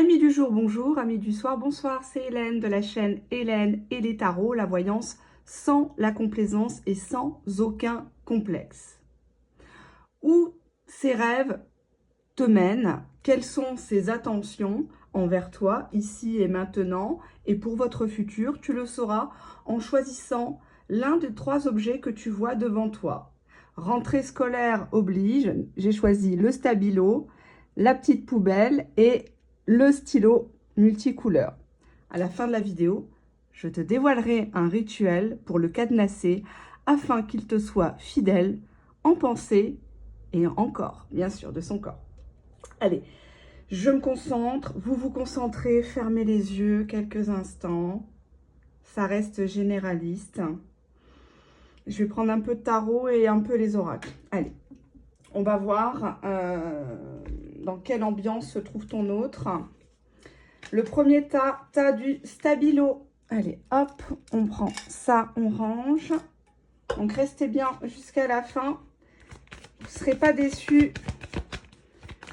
Amis du jour, bonjour. Amis du soir, bonsoir. C'est Hélène de la chaîne Hélène et les tarots, la voyance sans la complaisance et sans aucun complexe. Où ces rêves te mènent, quelles sont ces attentions envers toi, ici et maintenant, et pour votre futur, tu le sauras en choisissant l'un des 3 objets que tu vois devant toi. Rentrée scolaire oblige, j'ai choisi le stabilo, la petite poubelle et le stylo multicouleur. À la fin de la vidéo, je te dévoilerai un rituel pour le cadenasser afin qu'il te soit fidèle en pensée et en corps, bien sûr, de son corps. Allez, je me concentre, vous vous concentrez, fermez les yeux quelques instants. Ça reste généraliste. Je vais prendre un peu de tarot et un peu les oracles. Allez, on va voir dans quelle ambiance se trouve ton autre. Le premier tas du stabilo. Allez, hop, on prend ça, on range. Donc, restez bien jusqu'à la fin. Vous ne serez pas déçus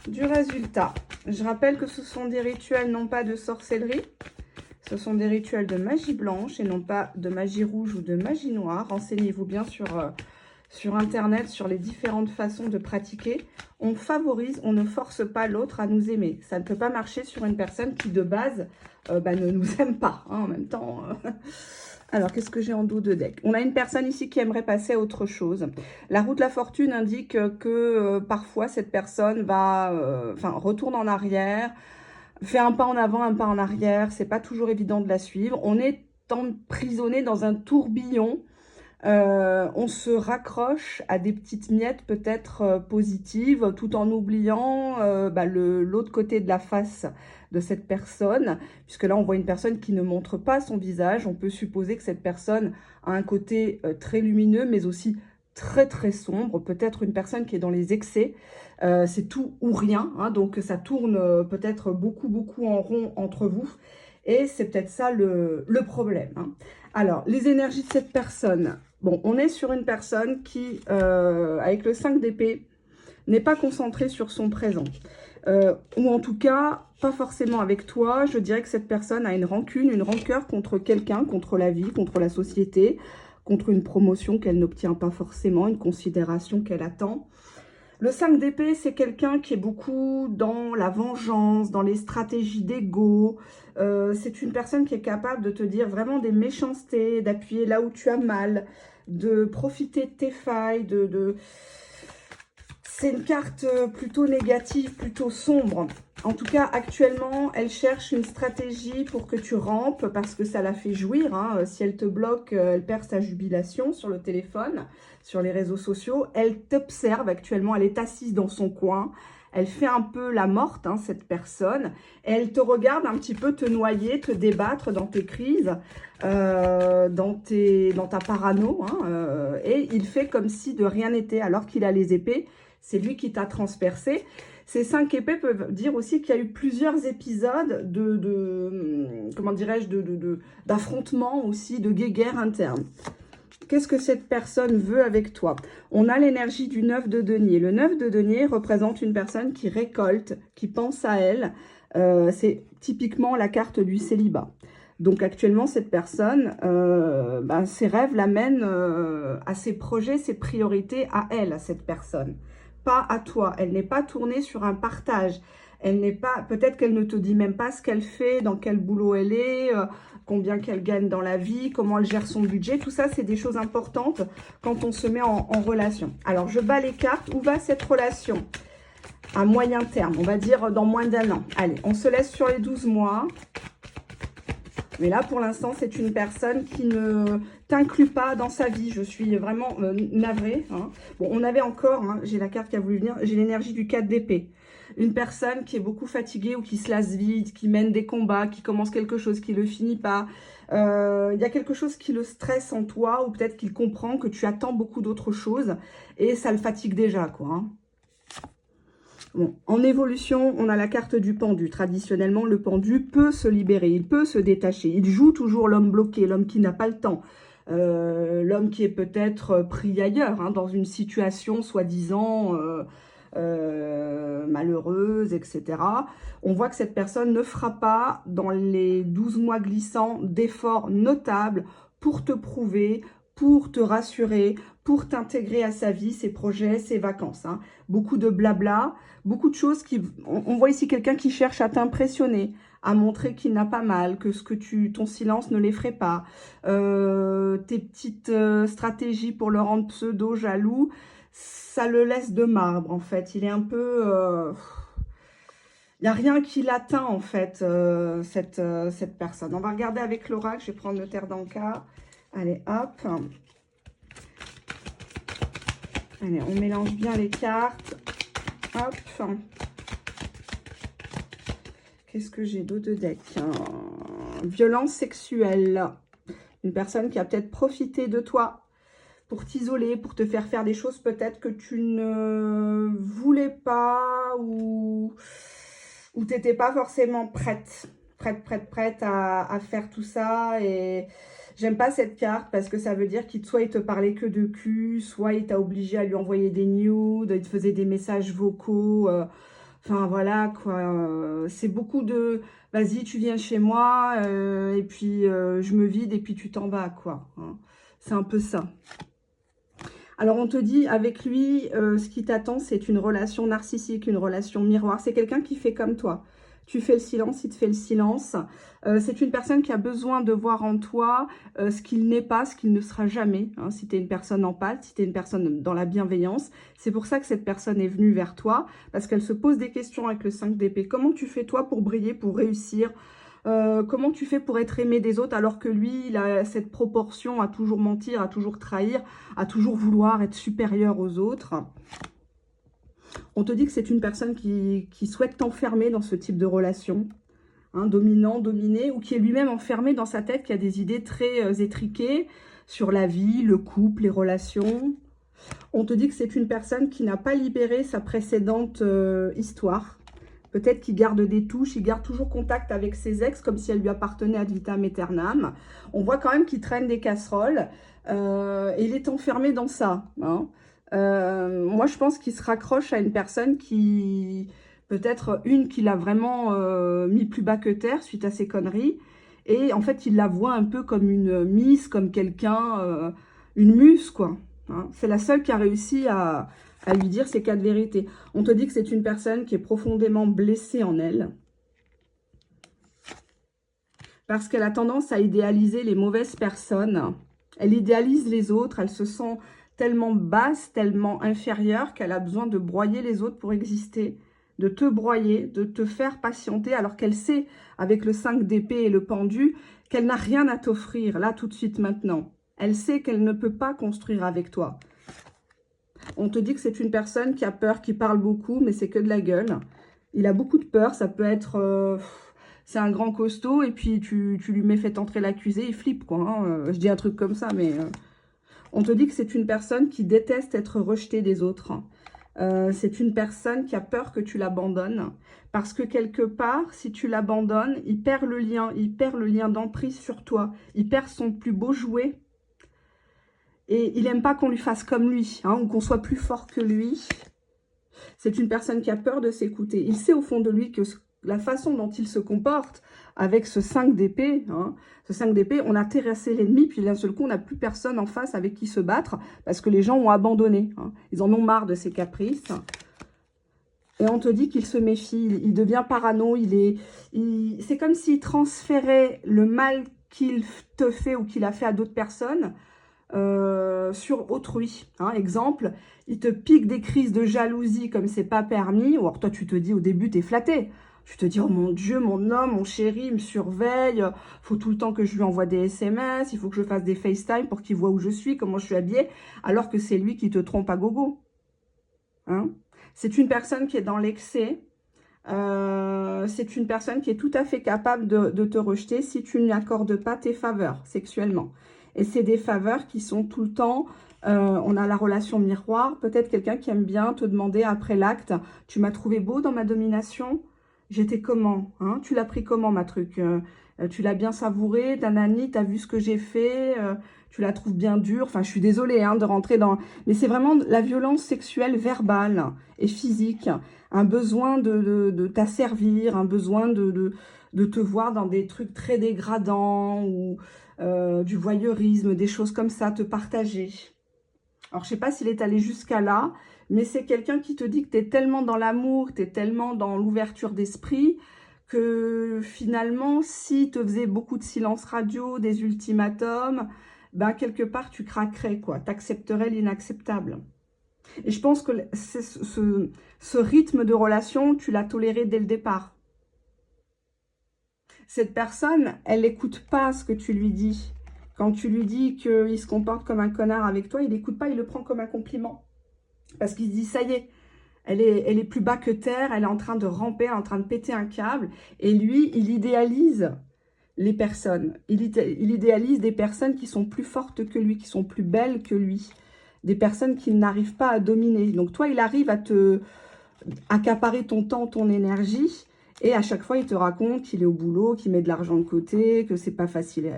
du résultat. Je rappelle que ce sont des rituels non pas de sorcellerie. Ce sont des rituels de magie blanche et non pas de magie rouge ou de magie noire. Renseignez-vous bien sur Internet, sur les différentes façons de pratiquer. On favorise, on ne force pas l'autre à nous aimer. Ça ne peut pas marcher sur une personne qui, de base, ne nous aime pas. Hein, en même temps. Alors, qu'est-ce que j'ai en dos de deck? On a une personne ici qui aimerait passer à autre chose. La roue de la fortune indique que parfois, cette personne va, retourne en arrière, fait un pas en avant, un pas en arrière. C'est pas toujours évident de la suivre. On est emprisonné dans un tourbillon. On se raccroche à des petites miettes peut-être positives tout en oubliant l'autre côté de la face de cette personne, puisque là on voit une personne qui ne montre pas son visage. On peut supposer que cette personne a un côté très lumineux mais aussi très très sombre, peut-être une personne qui est dans les excès. C'est tout ou rien, hein, donc ça tourne peut-être beaucoup en rond entre vous et c'est peut-être ça le problème, hein. Alors, les énergies de cette personne. Bon, on est sur une personne qui, avec le 5 d'épée, n'est pas concentrée sur son présent. Ou en tout cas, pas forcément avec toi. Je dirais que cette personne a une rancune, une rancœur contre quelqu'un, contre la vie, contre la société, contre une promotion qu'elle n'obtient pas forcément, une considération qu'elle attend. Le 5 d'épée, c'est quelqu'un qui est beaucoup dans la vengeance, dans les stratégies d'ego. C'est une personne qui est capable de te dire vraiment des méchancetés, d'appuyer là où tu as mal, de profiter de tes failles. C'est une carte plutôt négative, plutôt sombre. En tout cas, actuellement, elle cherche une stratégie pour que tu rampes parce que ça la fait jouir, hein. Si elle te bloque, elle perd sa jubilation sur le téléphone, sur les réseaux sociaux. Elle t'observe actuellement, elle est assise dans son coin. Elle fait un peu la morte, hein, cette personne. Et elle te regarde un petit peu te noyer, te débattre dans tes crises, dans ta parano. Hein, et il fait comme si de rien n'était alors qu'il a les épées. C'est lui qui t'a transpercé. Ces 5 épées peuvent dire aussi qu'il y a eu plusieurs épisodes comment dirais-je, d'affrontements aussi, de guéguerre interne. Qu'est-ce que cette personne veut avec toi? On a l'énergie du 9 de denier. Le 9 de denier représente une personne qui récolte, qui pense à elle. C'est typiquement la carte du célibat. Donc actuellement, cette personne, ses rêves l'amènent à ses projets, ses priorités à elle, à cette personne. Pas à toi. Elle n'est pas tournée sur un partage. Elle n'est pas, peut-être qu'elle ne te dit même pas ce qu'elle fait, dans quel boulot elle est, combien qu'elle gagne dans la vie, comment elle gère son budget. Tout ça, c'est des choses importantes quand on se met en relation. Alors, je bats les cartes. Où va cette relation? À moyen terme, on va dire dans moins d'1 an. Allez, on se laisse sur les 12 mois. Mais là, pour l'instant, c'est une personne qui ne t'inclut pas dans sa vie. Je suis vraiment navrée. Hein. Bon, on avait encore, hein, j'ai la carte qui a voulu venir, j'ai l'énergie du 4 d'épée. Une personne qui est beaucoup fatiguée ou qui se lasse vite, qui mène des combats, qui commence quelque chose, qui ne le finit pas. Il y a quelque chose qui le stresse en toi ou peut-être qu'il comprend que tu attends beaucoup d'autres choses et ça le fatigue déjà, quoi. Hein. Bon, en évolution, on a la carte du pendu. Traditionnellement, le pendu peut se libérer, il peut se détacher. Il joue toujours l'homme bloqué, l'homme qui n'a pas le temps. L'homme qui est peut-être pris ailleurs, hein, dans une situation soi-disant malheureuse, etc. On voit que cette personne ne fera pas, dans les 12 mois glissants, d'efforts notables pour te prouver, pour te rassurer, pour t'intégrer à sa vie, ses projets, ses vacances. Hein. Beaucoup de blabla, beaucoup de choses qui... On voit ici quelqu'un qui cherche à t'impressionner, à montrer qu'il n'a pas mal, que ton silence ne l'effraie pas. Tes petites stratégies pour le rendre pseudo jaloux, ça le laisse de marbre en fait. Il est un peu... il n'y a rien qui l'atteint en fait, cette personne. On va regarder avec l'oracle, je vais prendre le terre d'Anka. Allez, hop. Allez, on mélange bien les cartes. Hop. Qu'est-ce que j'ai d'autre de deck? Violence sexuelle. Une personne qui a peut-être profité de toi pour t'isoler, pour te faire des choses peut-être que tu ne voulais pas ou tu n'étais pas forcément prête à faire tout ça. Et j'aime pas cette carte parce que ça veut dire qu'il soit il te parlait que de cul, soit il t'a obligé à lui envoyer des nudes, il te faisait des messages vocaux. Enfin voilà quoi, c'est beaucoup de vas-y tu viens chez moi et puis je me vide et puis tu t'en vas quoi. Hein. C'est un peu ça. Alors on te dit avec lui, ce qui t'attend c'est une relation narcissique, une relation miroir. C'est quelqu'un qui fait comme toi. Tu fais le silence, il te fait le silence. C'est une personne qui a besoin de voir en toi ce qu'il n'est pas, ce qu'il ne sera jamais. Hein, si tu es une personne empathe, si tu es une personne dans la bienveillance. C'est pour ça que cette personne est venue vers toi. Parce qu'elle se pose des questions avec le 5 d'épée. Comment tu fais toi pour briller, pour réussir? Comment tu fais pour être aimé des autres alors que lui, il a cette proportion à toujours mentir, à toujours trahir, à toujours vouloir être supérieur aux autres? On te dit que c'est une personne qui souhaite t'enfermer dans ce type de relation, hein, dominant, dominé, ou qui est lui-même enfermé dans sa tête, qui a des idées très étriquées sur la vie, le couple, les relations. On te dit que c'est une personne qui n'a pas libéré sa précédente histoire. Peut-être qu'il garde des touches, il garde toujours contact avec ses ex, comme si elle lui appartenait ad vitam aeternam. On voit quand même qu'il traîne des casseroles, et il est enfermé dans ça, hein. Moi, je pense qu'il se raccroche à une personne qui, peut-être une qui l'a vraiment mis plus bas que terre suite à ses conneries. Et en fait, il la voit un peu comme une miss, comme quelqu'un, une muse, quoi. Hein. C'est la seule qui a réussi à lui dire ses quatre vérités. On te dit que c'est une personne qui est profondément blessée en elle. Parce qu'elle a tendance à idéaliser les mauvaises personnes. Elle idéalise les autres, elle se sent tellement basse, tellement inférieure qu'elle a besoin de broyer les autres pour exister, de te broyer, de te faire patienter, alors qu'elle sait, avec le 5 d'épée et le pendu, qu'elle n'a rien à t'offrir, là, tout de suite, maintenant. Elle sait qu'elle ne peut pas construire avec toi. On te dit que c'est une personne qui a peur, qui parle beaucoup, mais c'est que de la gueule. Il a beaucoup de peur, ça peut être... c'est un grand costaud, et puis tu lui mets fait entrer l'accusé, il flippe, quoi. Hein. Je dis un truc comme ça, mais... On te dit que c'est une personne qui déteste être rejetée des autres. C'est une personne qui a peur que tu l'abandonnes. Parce que quelque part, si tu l'abandonnes, il perd le lien d'emprise sur toi. Il perd son plus beau jouet. Et il n'aime pas qu'on lui fasse comme lui, hein, ou qu'on soit plus fort que lui. C'est une personne qui a peur de s'écouter. Il sait au fond de lui que la façon dont il se comporte avec ce 5 d'épée, hein, ce 5 d'épée, on a terrassé l'ennemi, puis d'un seul coup, on n'a plus personne en face avec qui se battre, parce que les gens ont abandonné. Hein. Ils en ont marre de ses caprices. Et on te dit qu'il se méfie, il devient parano, c'est comme s'il transférait le mal qu'il te fait ou qu'il a fait à d'autres personnes sur autrui. Hein. Exemple, il te pique des crises de jalousie comme c'est pas permis, ou alors toi tu te dis au début t'es flatté. Tu te dis, oh mon Dieu, mon homme, mon chéri, il me surveille, faut tout le temps que je lui envoie des SMS, il faut que je fasse des FaceTime pour qu'il voit où je suis, comment je suis habillée, alors que c'est lui qui te trompe à gogo. Hein? C'est une personne qui est dans l'excès, c'est une personne qui est tout à fait capable de te rejeter si tu n'y accordes pas tes faveurs sexuellement. Et c'est des faveurs qui sont tout le temps, on a la relation miroir, peut-être quelqu'un qui aime bien te demander après l'acte, tu m'as trouvé beau dans ma domination ? J'étais comment, hein? Tu l'as pris comment, ma truc? Tu l'as bien savouré, Danani, t'as vu ce que j'ai fait? tu la trouves bien dure. Enfin, je suis désolée hein, de rentrer dans... Mais c'est vraiment la violence sexuelle verbale et physique. Un besoin de t'asservir, un besoin de te voir dans des trucs très dégradants ou du voyeurisme, des choses comme ça, te partager. Alors, je sais pas s'il est allé jusqu'à là, mais c'est quelqu'un qui te dit que tu es tellement dans l'amour, tu es tellement dans l'ouverture d'esprit, que finalement, s'il te faisait beaucoup de silence radio, des ultimatums, ben quelque part, tu craquerais, quoi. Tu accepterais l'inacceptable. Et je pense que ce rythme de relation, tu l'as toléré dès le départ. Cette personne, elle n'écoute pas ce que tu lui dis. Quand tu lui dis qu'il se comporte comme un connard avec toi, il n'écoute pas, il le prend comme un compliment. Parce qu'il se dit, ça y est, elle est plus bas que terre, elle est en train de ramper, elle est en train de péter un câble. Et lui, il idéalise les personnes. Il idéalise des personnes qui sont plus fortes que lui, qui sont plus belles que lui. Des personnes qu'il n'arrive pas à dominer. Donc toi, il arrive à te accaparer ton temps, ton énergie. Et à chaque fois, il te raconte qu'il est au boulot, qu'il met de l'argent de côté, que c'est pas facile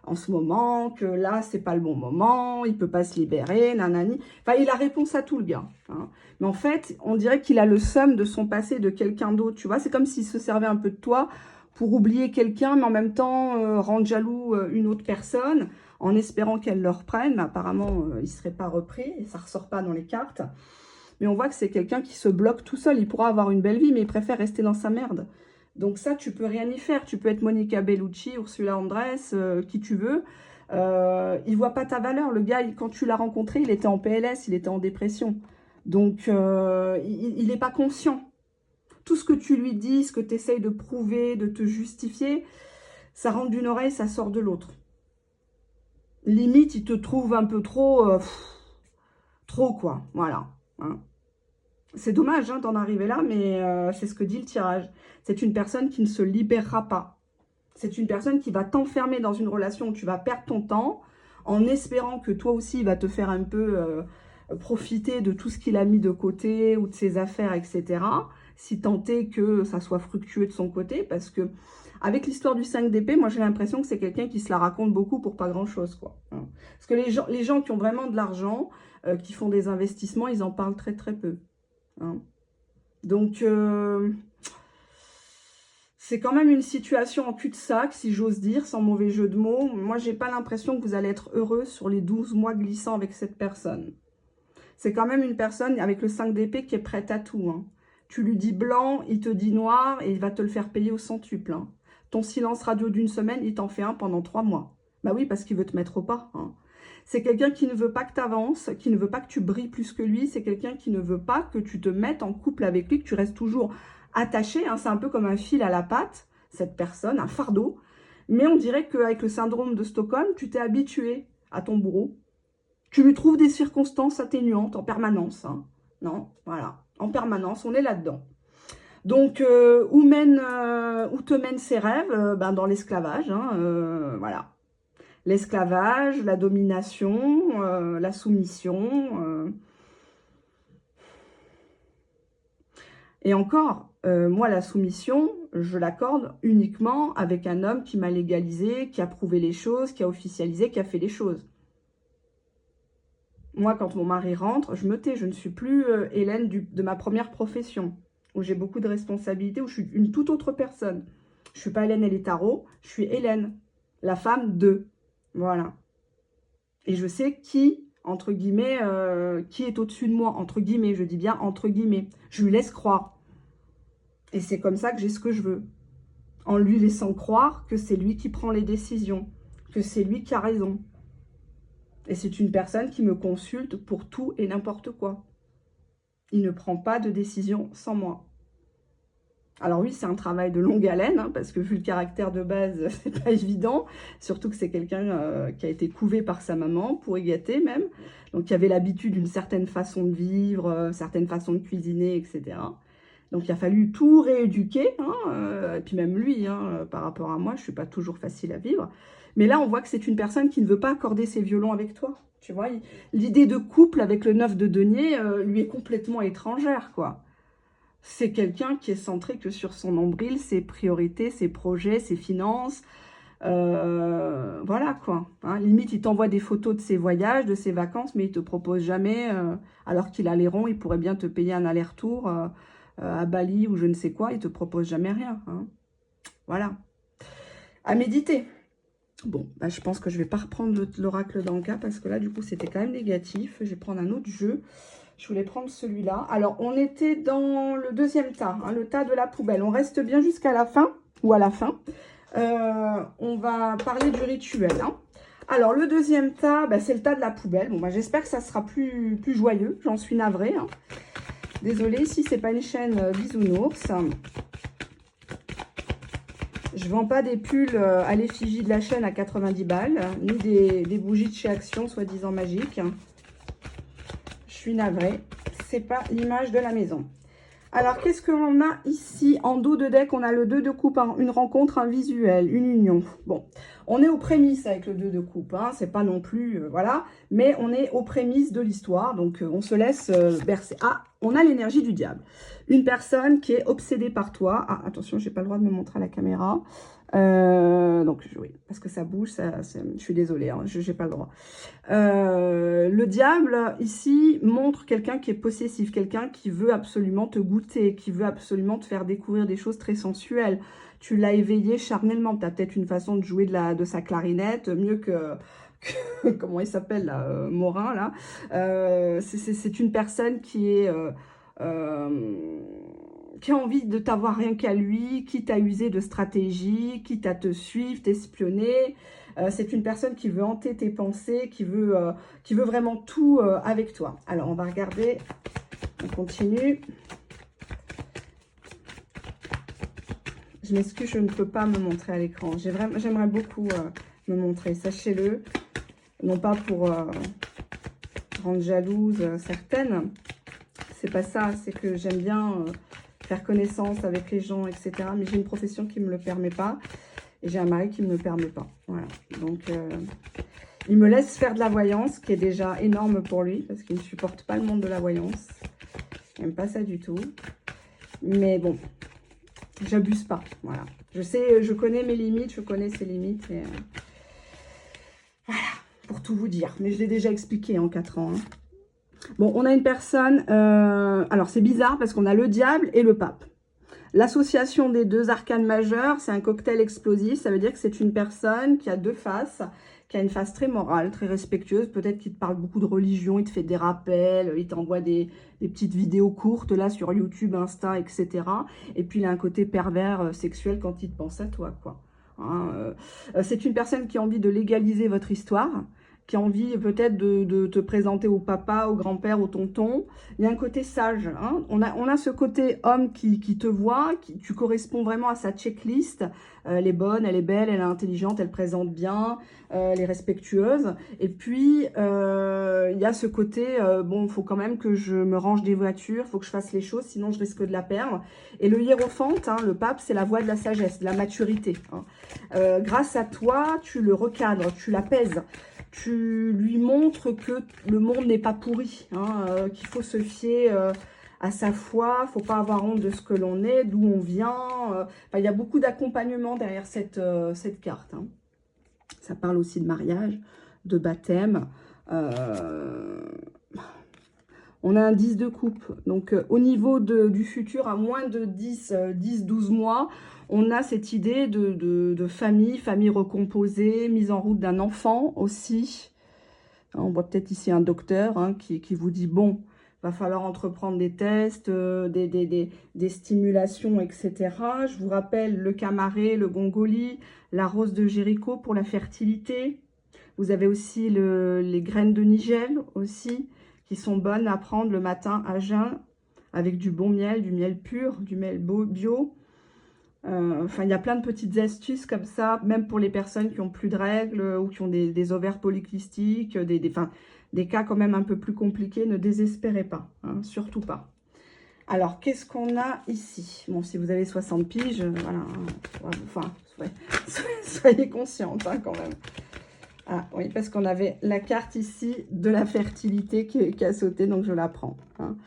en ce moment, que là, c'est pas le bon moment, il peut pas se libérer, nanani. Enfin, il a réponse à tout, le gars. Hein. Mais en fait, on dirait qu'il a le seum de son passé, de quelqu'un d'autre, tu vois. C'est comme s'il se servait un peu de toi pour oublier quelqu'un, mais en même temps rendre jaloux une autre personne, en espérant qu'elle le reprenne. Mais apparemment, il ne serait pas repris, et ça ne ressort pas dans les cartes. Mais on voit que c'est quelqu'un qui se bloque tout seul. Il pourra avoir une belle vie, mais il préfère rester dans sa merde. Donc ça, tu peux rien y faire. Tu peux être Monica Bellucci, Ursula Andress, qui tu veux. Il voit pas ta valeur. Le gars, quand tu l'as rencontré, il était en PLS, il était en dépression. Donc, il n'est pas conscient. Tout ce que tu lui dis, ce que tu essayes de prouver, de te justifier, ça rentre d'une oreille, ça sort de l'autre. Limite, il te trouve un peu trop... trop, quoi. Voilà. Hein. C'est dommage hein, d'en arriver là, mais c'est ce que dit le tirage. C'est une personne qui ne se libérera pas. C'est une personne qui va t'enfermer dans une relation où tu vas perdre ton temps, en espérant que toi aussi, il va te faire un peu profiter de tout ce qu'il a mis de côté, ou de ses affaires, etc. Si tant est que ça soit fructueux de son côté, parce que avec l'histoire du 5 d'épée, moi j'ai l'impression que c'est quelqu'un qui se la raconte beaucoup pour pas grand-chose, quoi. Hein. Parce que les gens qui ont vraiment de l'argent, qui font des investissements, ils en parlent très très peu. Hein. Donc, c'est quand même une situation en cul-de-sac, si j'ose dire, sans mauvais jeu de mots. Moi, j'ai pas l'impression que vous allez être heureux sur les 12 mois glissants avec cette personne. C'est quand même une personne avec le 5 d'épée qui est prête à tout. Hein. Tu lui dis blanc, il te dit noir et il va te le faire payer au centuple. Hein. Ton silence radio d'une semaine, il t'en fait un pendant 3 mois. Bah oui, parce qu'il veut te mettre au pas. Hein. C'est quelqu'un qui ne veut pas que tu avances, qui ne veut pas que tu brilles plus que lui. C'est quelqu'un qui ne veut pas que tu te mettes en couple avec lui, que tu restes toujours attaché. Hein. C'est un peu comme un fil à la patte, cette personne, un fardeau. Mais on dirait qu'avec le syndrome de Stockholm, tu t'es habitué à ton bourreau. Tu lui trouves des circonstances atténuantes en permanence. Hein. Non, voilà, en permanence, on est là-dedans. Donc, où te mènent ses rêves ben, dans l'esclavage, hein, voilà. L'esclavage, la domination, la soumission. Et encore, moi, la soumission, je l'accorde uniquement avec un homme qui m'a légalisé, qui a prouvé les choses, qui a officialisé, qui a fait les choses. Moi, quand mon mari rentre, je me tais. Je ne suis plus Hélène de ma première profession, où j'ai beaucoup de responsabilités, où je suis une toute autre personne. Je ne suis pas Hélène et les tarots, je suis Hélène, la femme de... Voilà. Et je sais qui, entre guillemets, qui est au-dessus de moi, entre guillemets, je dis bien entre guillemets. Je lui laisse croire. Et c'est comme ça que j'ai ce que je veux. En lui laissant croire que c'est lui qui prend les décisions, que c'est lui qui a raison. Et c'est une personne qui me consulte pour tout et n'importe quoi. Il ne prend pas de décision sans moi. Alors oui, c'est un travail de longue haleine, hein, parce que vu le caractère de base, c'est pas évident. Surtout que c'est quelqu'un qui a été couvé par sa maman, pour y gâter même. Donc qui avait l'habitude d'une certaine façon de vivre, certaine façon de cuisiner, etc. Donc il a fallu tout rééduquer, hein, et puis même lui, hein, par rapport à moi, je ne suis pas toujours facile à vivre. Mais là, on voit que c'est une personne qui ne veut pas accorder ses violons avec toi. Tu vois, l'idée de couple avec le 9 de denier lui est complètement étrangère, quoi. C'est quelqu'un qui est centré que sur son nombril, ses priorités, ses projets, ses finances, Voilà quoi. Hein. Limite, il t'envoie des photos de ses voyages, de ses vacances, mais il te propose jamais, alors qu'il a les ronds, il pourrait bien te payer un aller-retour à Bali ou je ne sais quoi, il te propose jamais rien. Hein. Voilà. À méditer. Bon, bah, je pense que je vais pas reprendre l'oracle d'Anka parce que là, du coup, c'était quand même négatif. Je vais prendre un autre jeu. Je voulais prendre celui-là. Alors, on était dans le deuxième tas, hein, le tas de la poubelle. On reste bien jusqu'à la fin, ou à la fin. On va parler du rituel. Hein. Alors, le deuxième tas, bah, c'est le tas de la poubelle. Bon, bah, j'espère que ça sera plus joyeux. J'en suis navrée. Hein. Désolée, ici, c'est pas une chaîne bisounours. Je vends pas des pulls à l'effigie de la chaîne à 90 balles, ni des bougies de chez Action, soi-disant magiques. Je suis navrée. C'est pas l'image de la maison. Alors, qu'est-ce qu'on a ici? En dos de deck, on a le 2 de coupe, hein, une rencontre, un visuel, une union. Bon, on est aux prémices avec le 2 de coupe, hein, c'est pas non plus, voilà, mais on est aux prémices de l'histoire, donc on se laisse bercer. Ah, on a l'énergie du diable. Une personne qui est obsédée par toi. Ah, attention, j'ai pas le droit de me montrer à la caméra. Donc, oui, parce que ça bouge, je suis désolée, hein, je n'ai pas le droit. Le diable, ici, montre quelqu'un qui est possessif, quelqu'un qui veut absolument te goûter, qui veut absolument te faire découvrir des choses très sensuelles. Tu l'as éveillé charnellement. Tu as peut-être une façon de jouer de sa clarinette, mieux que comment il s'appelle, là, Morin, là. C'est une personne qui a envie de t'avoir rien qu'à lui, quitte à user de stratégie, quitte à te suivre, t'espionner. C'est une personne qui veut hanter tes pensées, qui veut vraiment tout avec toi. Alors, on va regarder, on continue. Je m'excuse, je ne peux pas me montrer à l'écran. J'aimerais beaucoup me montrer, sachez-le. Non pas pour rendre jalouse certaines. C'est pas ça, c'est que j'aime bien faire connaissance avec les gens, etc. Mais j'ai une profession qui ne me le permet pas. Et j'ai un mari qui ne me le permet pas. Voilà. Donc, il me laisse faire de la voyance, qui est déjà énorme pour lui, parce qu'il ne supporte pas le monde de la voyance. Il n'aime pas ça du tout. Mais bon, j'abuse pas. Voilà. Je sais, je connais mes limites, je connais ses limites. Et, voilà, pour tout vous dire. Mais je l'ai déjà expliqué en 4 ans. Hein. Bon, on a une personne... alors, c'est bizarre, parce qu'on a le diable et le pape. L'association des deux arcanes majeures, c'est un cocktail explosif. Ça veut dire que c'est une personne qui a deux faces, qui a une face très morale, très respectueuse. Peut-être qu'il te parle beaucoup de religion, il te fait des rappels, il t'envoie des petites vidéos courtes là sur YouTube, Insta, etc. Et puis il a un côté pervers sexuel quand il te pense à toi, quoi. Hein, c'est une personne qui a envie de légaliser votre histoire, qui a envie peut-être de te présenter au papa, au grand-père, au tonton. Il y a un côté sage. Hein. On a ce côté homme qui te voit, tu corresponds vraiment à sa checklist. Elle est bonne, elle est belle, elle est intelligente, elle présente bien, elle est respectueuse. Et puis, il y a ce côté, bon, il faut quand même que je me range des voitures, il faut que je fasse les choses, sinon je risque de la perdre. Et le hiérophante, hein, le pape, c'est la voie de la sagesse, de la maturité. Hein. Grâce à toi, tu le recadres, tu l'apaises. Tu lui montres que le monde n'est pas pourri, hein, qu'il faut se fier à sa foi, il ne faut pas avoir honte de ce que l'on est, d'où on vient. Enfin, il y a beaucoup d'accompagnement derrière cette carte. Hein. Ça parle aussi de mariage, de baptême. On a un 10 de coupe. Donc, au niveau du futur, à moins de 10-12 mois, on a cette idée de famille recomposée, mise en route d'un enfant aussi. On voit peut-être ici un docteur hein, qui vous dit, bon, va falloir entreprendre des tests, des stimulations, etc. Je vous rappelle le camaré, le gongoli, la rose de Jéricho pour la fertilité. Vous avez aussi les graines de nigel aussi, qui sont bonnes à prendre le matin à jeun, avec du bon miel, du miel pur, du miel bio. Enfin, il y a plein de petites astuces comme ça, même pour les personnes qui ont plus de règles ou qui ont des ovaires polykystiques, des cas quand même un peu plus compliqués. Ne désespérez pas, hein, surtout pas. Alors, qu'est-ce qu'on a ici? Bon, si vous avez 60 piges, voilà, enfin, soyez consciente hein, quand même. Ah oui, parce qu'on avait la carte ici de la fertilité qui a sauté, donc je la prends. Hein.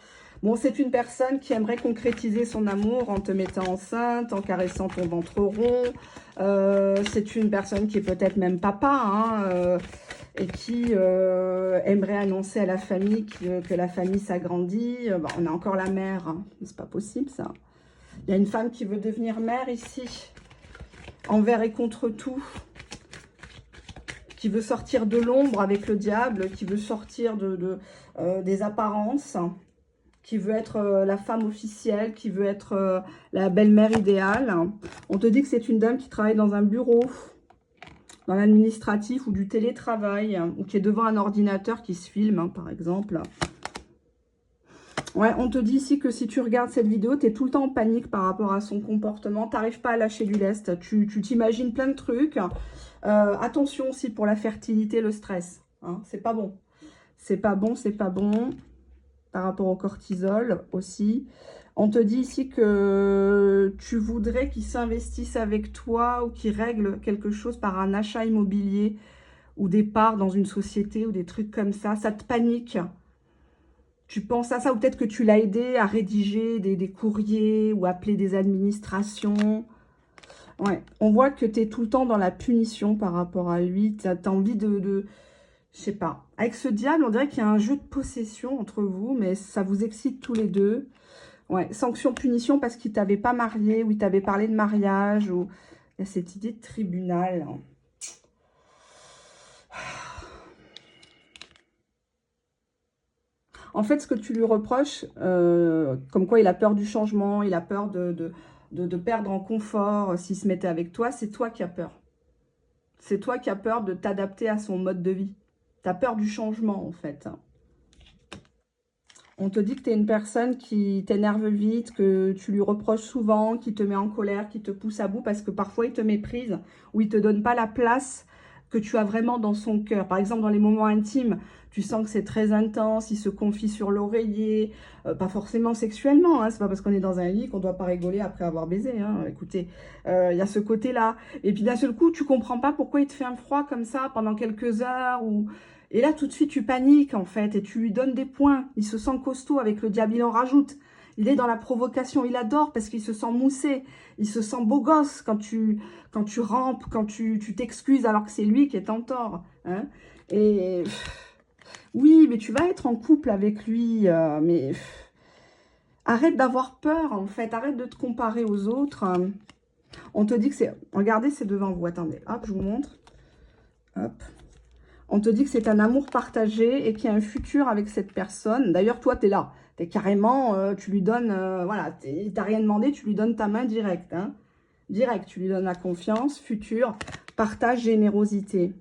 Bon, c'est une personne qui aimerait concrétiser son amour en te mettant enceinte, en caressant ton ventre rond. C'est une personne qui est peut-être même papa, hein, et qui aimerait annoncer à la famille que la famille s'agrandit. Bon, on a encore la mère, hein. C'est pas possible ça. Il y a une femme qui veut devenir mère ici, envers et contre tout, qui veut sortir de l'ombre avec le diable, qui veut sortir des apparences, qui veut être la femme officielle, qui veut être la belle-mère idéale. On te dit que c'est une dame qui travaille dans un bureau, dans l'administratif ou du télétravail, ou qui est devant un ordinateur qui se filme, hein, par exemple. Ouais, on te dit ici que si tu regardes cette vidéo, tu es tout le temps en panique par rapport à son comportement. Tu n'arrives pas à lâcher du lest. Tu t'imagines plein de trucs. Attention aussi pour la fertilité, le stress. Hein, c'est pas bon. C'est pas bon, c'est pas bon. Par rapport au cortisol aussi. On te dit ici que tu voudrais qu'il s'investisse avec toi ou qu'il règle quelque chose par un achat immobilier ou des parts dans une société ou des trucs comme ça. Ça te panique. Tu penses à ça ou peut-être que tu l'as aidé à rédiger des courriers ou appeler des administrations. Ouais, on voit que tu es tout le temps dans la punition par rapport à lui. Tu as envie je sais pas. Avec ce diable, on dirait qu'il y a un jeu de possession entre vous, mais ça vous excite tous les deux. Ouais, sanction, punition parce qu'il t'avait pas marié ou il t'avait parlé de mariage. Ou il y a cette idée de tribunal. En fait, ce que tu lui reproches, comme quoi il a peur du changement, il a peur de perdre en confort s'il se mettait avec toi, c'est toi qui as peur. C'est toi qui as peur de t'adapter à son mode de vie. Tu as peur du changement, en fait. On te dit que tu es une personne qui t'énerve vite, que tu lui reproches souvent, qui te met en colère, qui te pousse à bout parce que parfois il te méprise ou il ne te donne pas la place que tu as vraiment dans son cœur. Par exemple, dans les moments intimes, tu sens que c'est très intense, il se confie sur l'oreiller, pas forcément sexuellement, hein, c'est pas parce qu'on est dans un lit qu'on doit pas rigoler après avoir baisé, hein. Écoutez, il y a ce côté-là. Et puis d'un seul coup, tu comprends pas pourquoi il te fait un froid comme ça pendant quelques heures ou... Et là, tout de suite, tu paniques, en fait, et tu lui donnes des points. Il se sent costaud avec le diable, il en rajoute. Il est dans la provocation, il adore parce qu'il se sent moussé. Il se sent beau gosse quand tu rampes, quand tu t'excuses alors que c'est lui qui est en tort. Hein. Et oui, mais tu vas être en couple avec lui, mais arrête d'avoir peur, en fait. Arrête de te comparer aux autres. On te dit que c'est... Regardez, c'est devant vous. Attendez, hop, je vous montre. Hop. On te dit que c'est un amour partagé et qu'il y a un futur avec cette personne. D'ailleurs, toi, tu es là. Tu es carrément, tu lui donnes, voilà, tu n'as rien demandé, tu lui donnes ta main directe. Hein. Direct, tu lui donnes la confiance, futur, partage, générosité.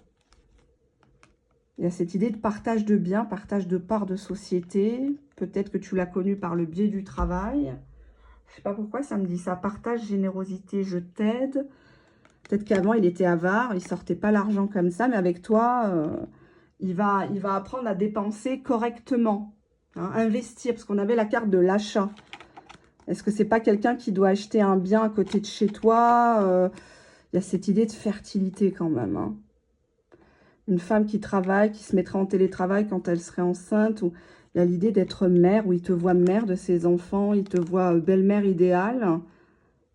Il y a cette idée de partage de biens, partage de parts de société. Peut-être que tu l'as connu par le biais du travail. Je ne sais pas pourquoi ça me dit ça. Partage, générosité, je t'aide. Peut-être qu'avant, il était avare, il ne sortait pas l'argent comme ça, mais avec toi, il va apprendre à dépenser correctement, hein, investir, parce qu'on avait la carte de l'achat. Est-ce que c'est pas quelqu'un qui doit acheter un bien à côté de chez toi? Il y a cette idée de fertilité quand même. Hein. Une femme qui travaille, qui se mettrait en télétravail quand elle serait enceinte, ou il y a l'idée d'être mère, où il te voit mère de ses enfants, il te voit belle-mère idéale.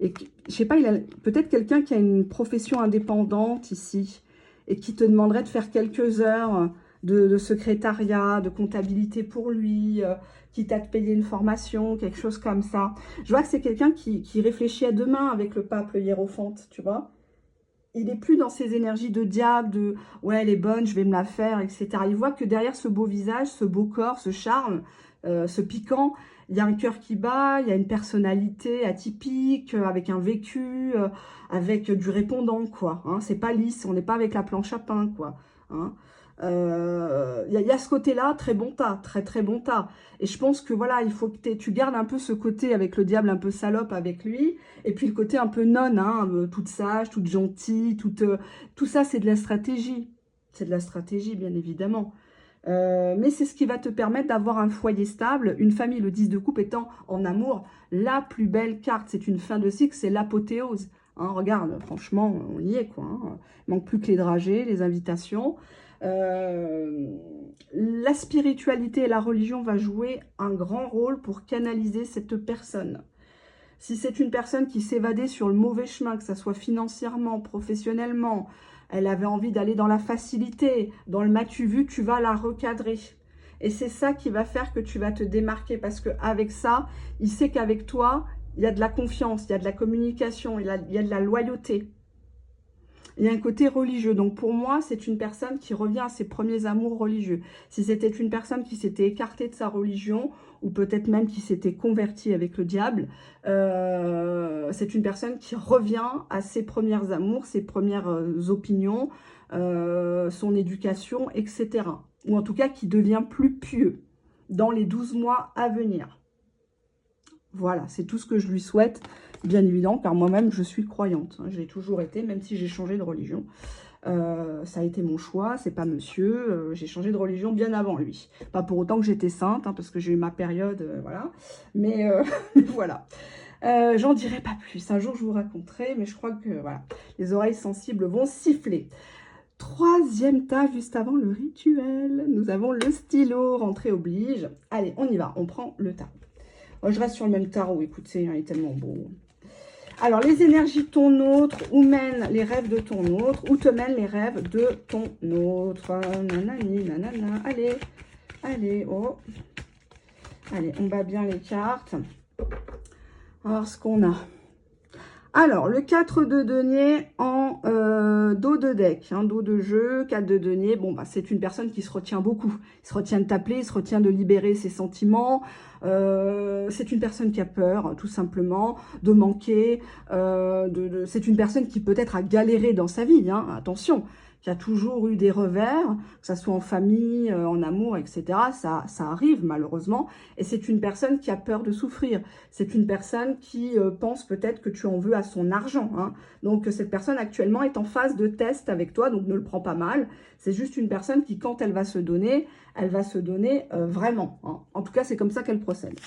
Et je sais pas, peut-être quelqu'un qui a une profession indépendante ici et qui te demanderait de faire quelques heures de secrétariat, de comptabilité pour lui, quitte à te payer une formation, quelque chose comme ça. Je vois que c'est quelqu'un qui réfléchit à demain avec le pape, le hiérophante, tu vois. Il n'est plus dans ses énergies de diable, de « ouais, elle est bonne, je vais me la faire », etc. Il voit que derrière ce beau visage, ce beau corps, ce charme, ce piquant, il y a un cœur qui bat, il y a une personnalité atypique, avec un vécu, avec du répondant, quoi. Hein. C'est pas lisse, on n'est pas avec la planche à pain, quoi. Hein. Il y a ce côté-là, très bon tas, très très bon tas. Et je pense que voilà, il faut que tu gardes un peu ce côté avec le diable un peu salope avec lui, et puis le côté un peu nonne, hein, toute sage, toute gentille, tout ça c'est de la stratégie. C'est de la stratégie, bien évidemment. Mais c'est ce qui va te permettre d'avoir un foyer stable, une famille, le 10 de coupe étant en amour la plus belle carte. C'est une fin de cycle, c'est l'apothéose. Hein, regarde, franchement, on y est, quoi. Hein. Il manque plus que les dragées, les invitations. La spiritualité et la religion va jouer un grand rôle pour canaliser cette personne. Si c'est une personne qui s'évadait sur le mauvais chemin, que ce soit financièrement, professionnellement, elle avait envie d'aller dans la facilité, dans le m'as-tu vu, tu vas la recadrer. Et c'est ça qui va faire que tu vas te démarquer, parce qu'avec ça, il sait qu'avec toi, il y a de la confiance, il y a de la communication, il y a de la loyauté. Il y a un côté religieux. Donc pour moi, c'est une personne qui revient à ses premiers amours religieux. Si c'était une personne qui s'était écartée de sa religion, ou peut-être même qui s'était convertie avec le diable, c'est une personne qui revient à ses premiers amours, ses premières opinions, son éducation, etc. Ou en tout cas qui devient plus pieux dans les 12 mois à venir. Voilà, c'est tout ce que je lui souhaite, bien évidemment, car moi-même, je suis croyante. Hein, je l'ai toujours été, même si j'ai changé de religion. Ça a été mon choix, c'est pas monsieur. J'ai changé de religion bien avant lui. Pas pour autant que j'étais sainte, hein, parce que j'ai eu ma période, voilà. Mais voilà. J'en dirai pas plus. Un jour, je vous raconterai, mais je crois que, voilà, les oreilles sensibles vont siffler. Troisième tas, juste avant le rituel. Nous avons le stylo, rentrée oblige. Allez, on y va, on prend le tas. Je reste sur le même tarot, écoutez, hein, il est tellement beau. Alors, les énergies de ton autre, où mènent les rêves de ton autre, où te mènent les rêves de ton autre. Nanani, nanana, allez, allez, oh. Allez, on bat bien les cartes. Alors, ce qu'on a. Alors, le 4 de denier en dos de deck, hein, dos de jeu, 4 de denier. Bon, bah, c'est une personne qui se retient beaucoup. Il se retient de t'appeler, il se retient de libérer ses sentiments. C'est une personne qui a peur, tout simplement, de manquer. C'est une personne qui peut-être a galéré dans sa vie, hein, attention, qui a toujours eu des revers, que ce soit en famille, en amour, etc. Ça arrive malheureusement. Et c'est une personne qui a peur de souffrir. C'est une personne qui pense peut-être que tu en veux à son argent. Hein. Donc cette personne actuellement est en phase de test avec toi, donc ne le prends pas mal. C'est juste une personne qui, quand elle va se donner vraiment. Hein. En tout cas, c'est comme ça qu'elle procède.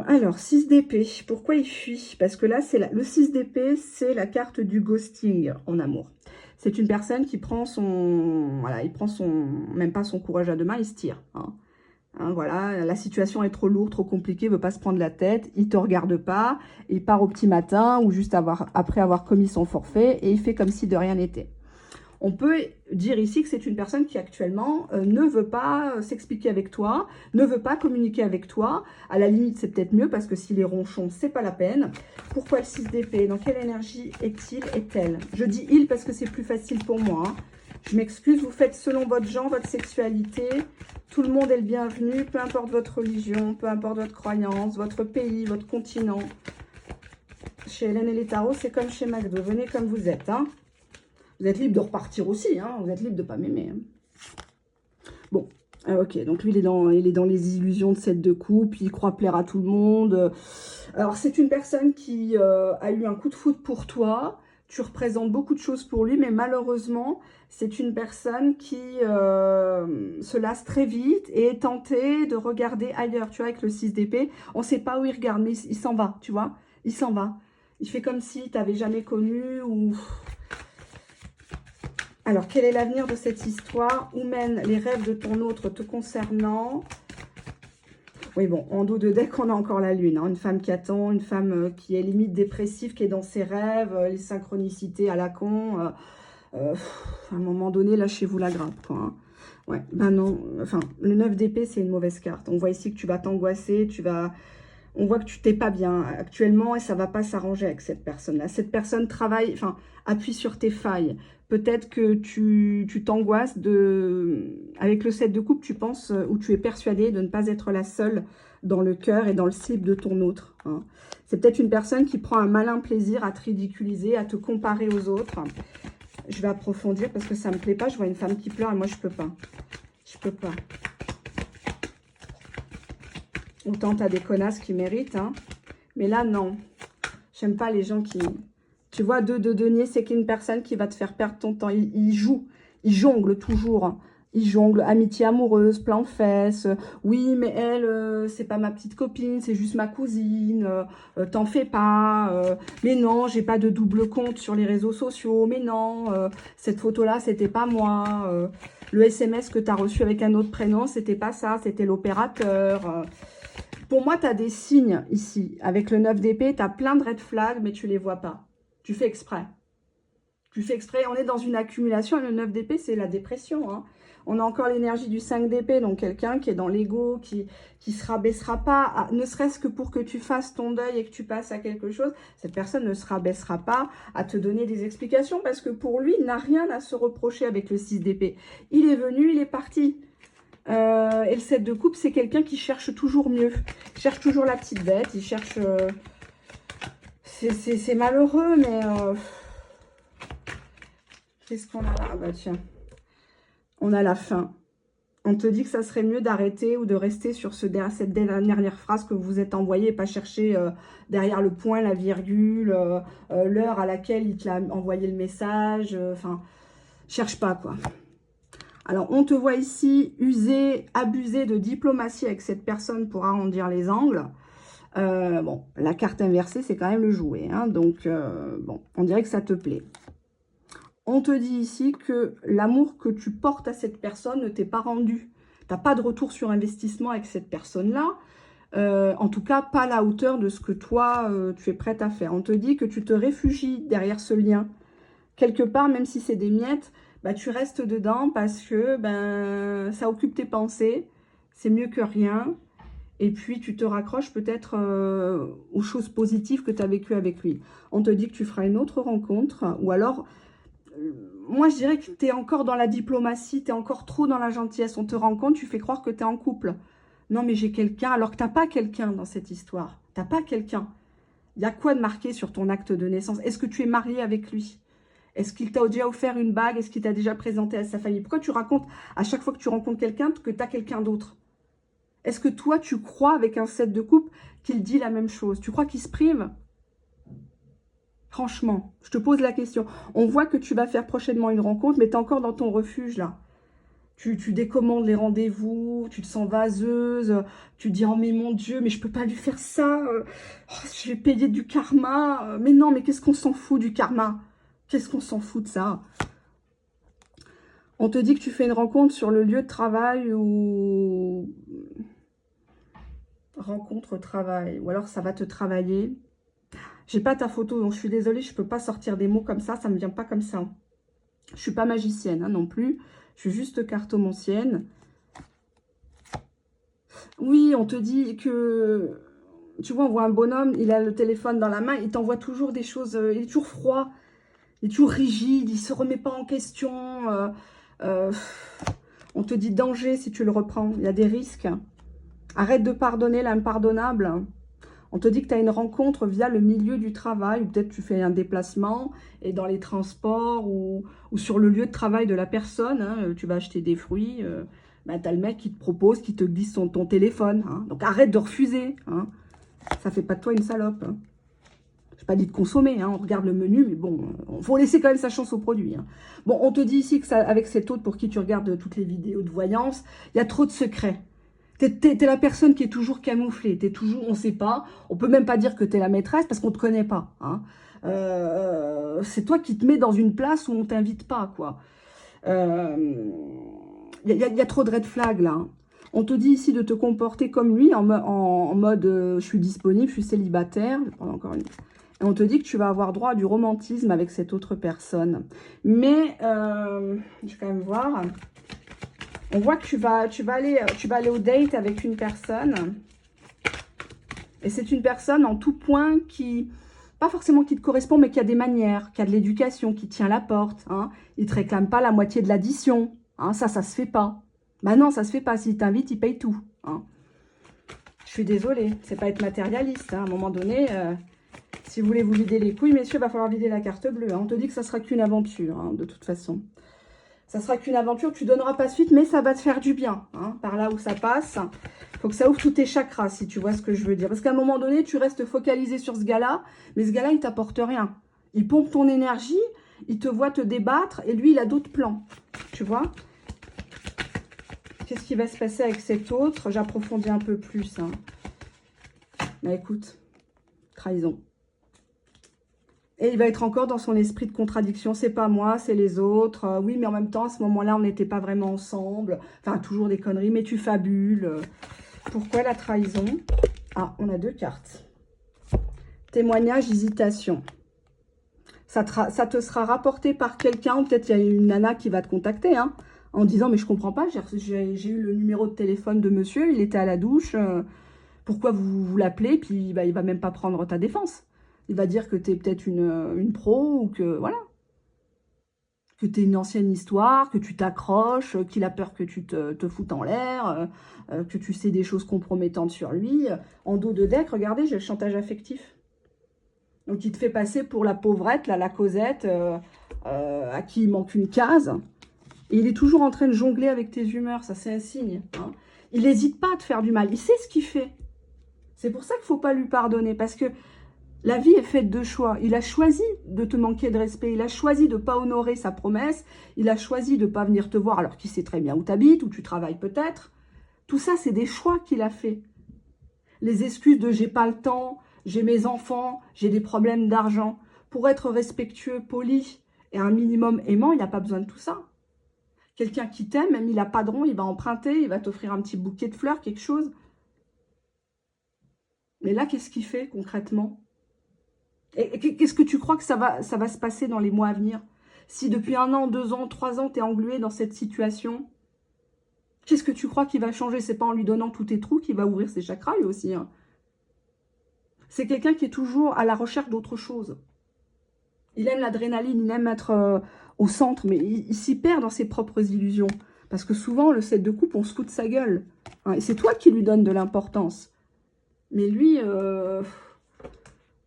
Alors, 6 d'épée. Pourquoi il fuit? Parce que là, le 6 d'épée, c'est la carte du ghosting en amour. C'est une personne qui prend son... Voilà, il prend même pas son courage à deux mains, il se tire. Hein. Hein, voilà, la situation est trop lourde, trop compliquée, il ne veut pas se prendre la tête, il ne te regarde pas, il part au petit matin ou juste après avoir commis son forfait et il fait comme si de rien n'était. On peut dire ici que c'est une personne qui actuellement ne veut pas s'expliquer avec toi, ne veut pas communiquer avec toi. À la limite, c'est peut-être mieux parce que s'il est ronchon, c'est pas la peine. Pourquoi le 6 d'épée? Dans quelle énergie est-elle? Je dis il parce que c'est plus facile pour moi. Hein. Je m'excuse, vous faites selon votre genre, votre sexualité. Tout le monde est le bienvenu, peu importe votre religion, peu importe votre croyance, votre pays, votre continent. Chez Hélène et les tarots, c'est comme chez McDo. Venez comme vous êtes, hein. Vous êtes libre de repartir aussi, hein. Vous êtes libre de ne pas m'aimer. Hein. Bon, ok, donc lui, il est dans les illusions de 7 de coupe, il croit plaire à tout le monde. Alors, c'est une personne qui a eu un coup de foudre pour toi. Tu représentes beaucoup de choses pour lui, mais malheureusement, c'est une personne qui se lasse très vite et est tentée de regarder ailleurs. Tu vois, avec le 6 d'épée, on ne sait pas où il regarde, mais il s'en va, tu vois. Il s'en va. Il fait comme si tu n'avais jamais connu ou... Alors, quel est l'avenir de cette histoire? Où mènent les rêves de ton autre te concernant? Oui, bon, en dos de deck, on a encore la lune. Hein, une femme qui attend, une femme qui est limite dépressive, qui est dans ses rêves, les synchronicités à la con. À un moment donné, lâchez-vous la grappe, quoi. Hein. Ouais, ben non. Enfin, le 9 d'épée, c'est une mauvaise carte. On voit ici que tu vas t'angoisser, on voit que tu t'es pas bien actuellement et ça va pas s'arranger avec cette personne-là. Cette personne travaille, enfin, appuie sur tes failles. Peut-être que tu t'angoisses avec le 7 de coupe, tu penses ou tu es persuadé de ne pas être la seule dans le cœur et dans le slip de ton autre. Hein. C'est peut-être une personne qui prend un malin plaisir à te ridiculiser, à te comparer aux autres. Je vais approfondir parce que ça me plaît pas. Je vois une femme qui pleure et moi, je peux pas. Je peux pas. Autant t'as des connasses qui méritent, hein. Mais là, non. J'aime pas les gens qui... Tu vois, 2 de denier, c'est qu'une personne qui va te faire perdre ton temps. Il joue, il jongle toujours. Il jongle amitié amoureuse, plan de fesses. Oui, mais elle, c'est pas ma petite copine, c'est juste ma cousine. T'en fais pas. Mais non, j'ai pas de double compte sur les réseaux sociaux. Mais non, cette photo-là, c'était pas moi. Le SMS que tu as reçu avec un autre prénom, c'était pas ça, c'était l'opérateur. Pour moi, tu as des signes ici. Avec le 9 d'épée, tu as plein de red flags, mais tu les vois pas. Tu fais exprès. Tu fais exprès. On est dans une accumulation. Le 9 d'épée, c'est la dépression. Hein. On a encore l'énergie du 5 d'épée, donc quelqu'un qui est dans l'ego, qui se rabaissera pas, ne serait-ce que pour que tu fasses ton deuil et que tu passes à quelque chose. Cette personne ne se rabaissera pas à te donner des explications parce que pour lui, il n'a rien à se reprocher avec le 6 d'épée. Il est venu, il est parti. Et le 7 de coupe, c'est quelqu'un qui cherche toujours mieux. Il cherche toujours la petite bête, il cherche... C'est malheureux, mais... Qu'est-ce qu'on a là? Ah bah tiens, on a la fin. On te dit que ça serait mieux d'arrêter ou de rester sur cette dernière phrase que vous êtes envoyée et pas chercher derrière le point, la virgule, l'heure à laquelle il te l'a envoyé le message. Enfin, cherche pas quoi. Alors, on te voit ici user, abuser de diplomatie avec cette personne pour arrondir les angles. Bon, la carte inversée, c'est quand même le jouet. Hein, donc, bon, on dirait que ça te plaît. On te dit ici que l'amour que tu portes à cette personne ne t'est pas rendu. Tu n'as pas de retour sur investissement avec cette personne-là. En tout cas, pas à la hauteur de ce que toi, tu es prête à faire. On te dit que tu te réfugies derrière ce lien. Quelque part, même si c'est des miettes, bah, tu restes dedans parce que ben, ça occupe tes pensées. C'est mieux que rien. Et puis, tu te raccroches peut-être aux choses positives que tu as vécues avec lui. On te dit que tu feras une autre rencontre ou alors... Moi, je dirais que tu es encore dans la diplomatie, tu es encore trop dans la gentillesse. On te rend compte, tu fais croire que tu es en couple. Non, mais j'ai quelqu'un, alors que tu n'as pas quelqu'un dans cette histoire. Tu n'as pas quelqu'un. Il y a quoi de marqué sur ton acte de naissance? Est-ce que tu es marié avec lui? Est-ce qu'il t'a déjà offert une bague? Est-ce qu'il t'a déjà présenté à sa famille? Pourquoi tu racontes à chaque fois que tu rencontres quelqu'un que tu as quelqu'un d'autre? Est-ce que toi, tu crois avec un 7 de coupe qu'il dit la même chose? Tu crois qu'il se prive? Franchement, je te pose la question. On voit que tu vas faire prochainement une rencontre, mais tu es encore dans ton refuge, là. Tu décommandes les rendez-vous, tu te sens vaseuse, tu te dis « Oh, mais mon Dieu, mais je peux pas lui faire ça. Je vais payer du karma. Mais non, mais qu'est-ce qu'on s'en fout du karma? Qu'est-ce qu'on s'en fout de ça ?» On te dit que tu fais une rencontre sur le lieu de travail ou... Rencontre, travail. Ou alors, ça va te travailler. J'ai pas ta photo, donc je suis désolée, je peux pas sortir des mots comme ça me vient pas comme ça. Je suis pas magicienne hein, non plus, je suis juste cartomancienne. Oui, on te dit que, tu vois, on voit un bonhomme, il a le téléphone dans la main, il t'envoie toujours des choses, il est toujours froid, il est toujours rigide, il se remet pas en question. On te dit danger si tu le reprends, il y a des risques. Arrête de pardonner l'impardonnable. On te dit que tu as une rencontre via le milieu du travail, ou peut-être tu fais un déplacement et dans les transports ou sur le lieu de travail de la personne, hein, tu vas acheter des fruits, bah, tu as le mec qui te propose, qui te glisse ton téléphone. Hein. Donc arrête de refuser. Hein. Ça fait pas de toi une salope. Hein. Je n'ai pas dit de consommer, hein, on regarde le menu, mais bon, il faut laisser quand même sa chance au produit. Hein. Bon, on te dit ici que ça, avec cet autre pour qui tu regardes toutes les vidéos de voyance, il y a trop de secrets. T'es la personne qui est toujours camouflée, t'es toujours, on sait pas, on peut même pas dire que t'es la maîtresse parce qu'on te connaît pas. Hein. C'est toi qui te mets dans une place où on t'invite pas, quoi. Y a trop de red flags là. Hein. On te dit ici de te comporter comme lui, en mode je suis disponible, je suis célibataire. Je vais prendre encore une... Et on te dit que tu vas avoir droit à du romantisme avec cette autre personne. Mais, je vais quand même voir... On voit que tu vas aller au date avec une personne. Et c'est une personne en tout point qui, pas forcément qui te correspond, mais qui a des manières, qui a de l'éducation, qui tient la porte. Hein. Il ne te réclame pas la moitié de l'addition. Hein. Ça se fait pas. Bah non, ça se fait pas. S'il t'invite, il paye tout. Hein. Je suis désolée. C'est pas être matérialiste. Hein. À un moment donné, si vous voulez vous vider les couilles, messieurs, il va falloir vider la carte bleue. Hein. On te dit que ça sera qu'une aventure, hein, de toute façon. Ça sera qu'une aventure, tu donneras pas suite, mais ça va te faire du bien. Hein, par là où ça passe, il faut que ça ouvre tous tes chakras, si tu vois ce que je veux dire. Parce qu'à un moment donné, tu restes focalisé sur ce gars-là, mais ce gars-là, il t'apporte rien. Il pompe ton énergie, il te voit te débattre, et lui, il a d'autres plans. Tu vois? Qu'est-ce qui va se passer avec cet autre? J'approfondis un peu plus. Hein. Bah, écoute, trahison. Et il va être encore dans son esprit de contradiction. C'est pas moi, c'est les autres. Oui, mais en même temps, à ce moment-là, on n'était pas vraiment ensemble. Enfin, toujours des conneries, mais tu fabules. Pourquoi la trahison? Ah, on a 2 cartes. Témoignage, hésitation. Ça te sera rapporté par quelqu'un, ou peut-être il y a une nana qui va te contacter, hein, en disant, mais je comprends pas, j'ai eu le numéro de téléphone de monsieur, il était à la douche, pourquoi vous l'appelez? Puis bah, il va même pas prendre ta défense. Il va dire que tu es peut-être une pro, ou que, voilà, que tu es une ancienne histoire, que tu t'accroches, qu'il a peur que tu te foutes en l'air, que tu sais des choses compromettantes sur lui. En dos de deck, regardez, j'ai le chantage affectif. Donc, il te fait passer pour la pauvrette, là, la Cosette, à qui il manque une case. Et il est toujours en train de jongler avec tes humeurs, ça c'est un signe. Hein. Il n'hésite pas à te faire du mal, il sait ce qu'il fait. C'est pour ça qu'il ne faut pas lui pardonner, parce que la vie est faite de choix. Il a choisi de te manquer de respect, il a choisi de ne pas honorer sa promesse, il a choisi de ne pas venir te voir alors qu'il sait très bien où tu habites, où tu travailles peut-être. Tout ça, c'est des choix qu'il a fait. Les excuses de « j'ai pas le temps », j'ai mes enfants, j'ai des problèmes d'argent. Pour être respectueux, poli et un minimum aimant, il n'a pas besoin de tout ça. Quelqu'un qui t'aime, même il n'a pas de rond, il va emprunter, il va t'offrir un petit bouquet de fleurs, quelque chose. Mais là, qu'est-ce qu'il fait concrètement? Et qu'est-ce que tu crois que ça va se passer dans les mois à venir? Si depuis 1 an, 2 ans, 3 ans, tu es englué dans cette situation, qu'est-ce que tu crois qu'il va changer? C'est pas en lui donnant tous tes trous qu'il va ouvrir ses chakras, lui aussi. Hein. C'est quelqu'un qui est toujours à la recherche d'autre chose. Il aime l'adrénaline, il aime être au centre, mais il s'y perd dans ses propres illusions. Parce que souvent, le 7 de coupe, on se fout de sa gueule. Hein, et c'est toi qui lui donnes de l'importance. Mais lui,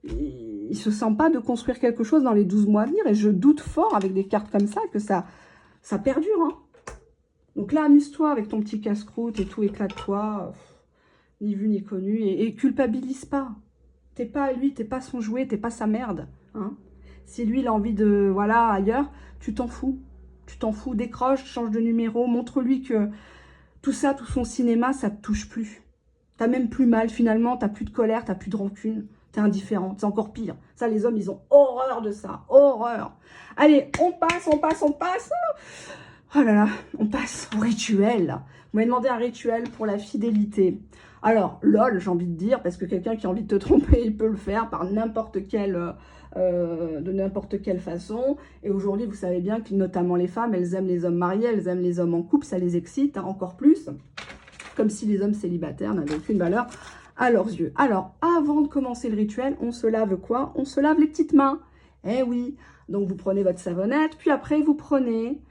il ne se sent pas de construire quelque chose dans les 12 mois à venir. Et je doute fort, avec des cartes comme ça, que ça perdure. Hein. Donc là, amuse-toi avec ton petit casse-croûte et tout, éclate-toi. Ni vu ni connu. Et culpabilise pas. T'es pas à lui, t'es pas son jouet, t'es pas sa merde. Hein. Si lui, il a envie de, voilà, ailleurs, tu t'en fous. Tu t'en fous, décroche, change de numéro, montre-lui que tout ça, tout son cinéma, ça te touche plus. T'as même plus mal, finalement, t'as plus de colère, t'as plus de rancune. T'es indifférent, c'est encore pire. Ça, les hommes, ils ont horreur de ça, horreur. Allez, on passe, on passe, on passe. Oh là là, on passe au rituel. Vous m'avez demandé un rituel pour la fidélité. Alors, lol, j'ai envie de dire, parce que quelqu'un qui a envie de te tromper, il peut le faire par n'importe quelle, de n'importe quelle façon. Et aujourd'hui, vous savez bien que notamment les femmes, elles aiment les hommes mariés, elles aiment les hommes en couple, ça les excite hein, encore plus. Comme si les hommes célibataires n'avaient aucune valeur à leurs yeux. Alors, avant de commencer le rituel, on se lave quoi? On se lave les petites mains. Eh oui, donc vous prenez votre savonnette, puis après vous prenez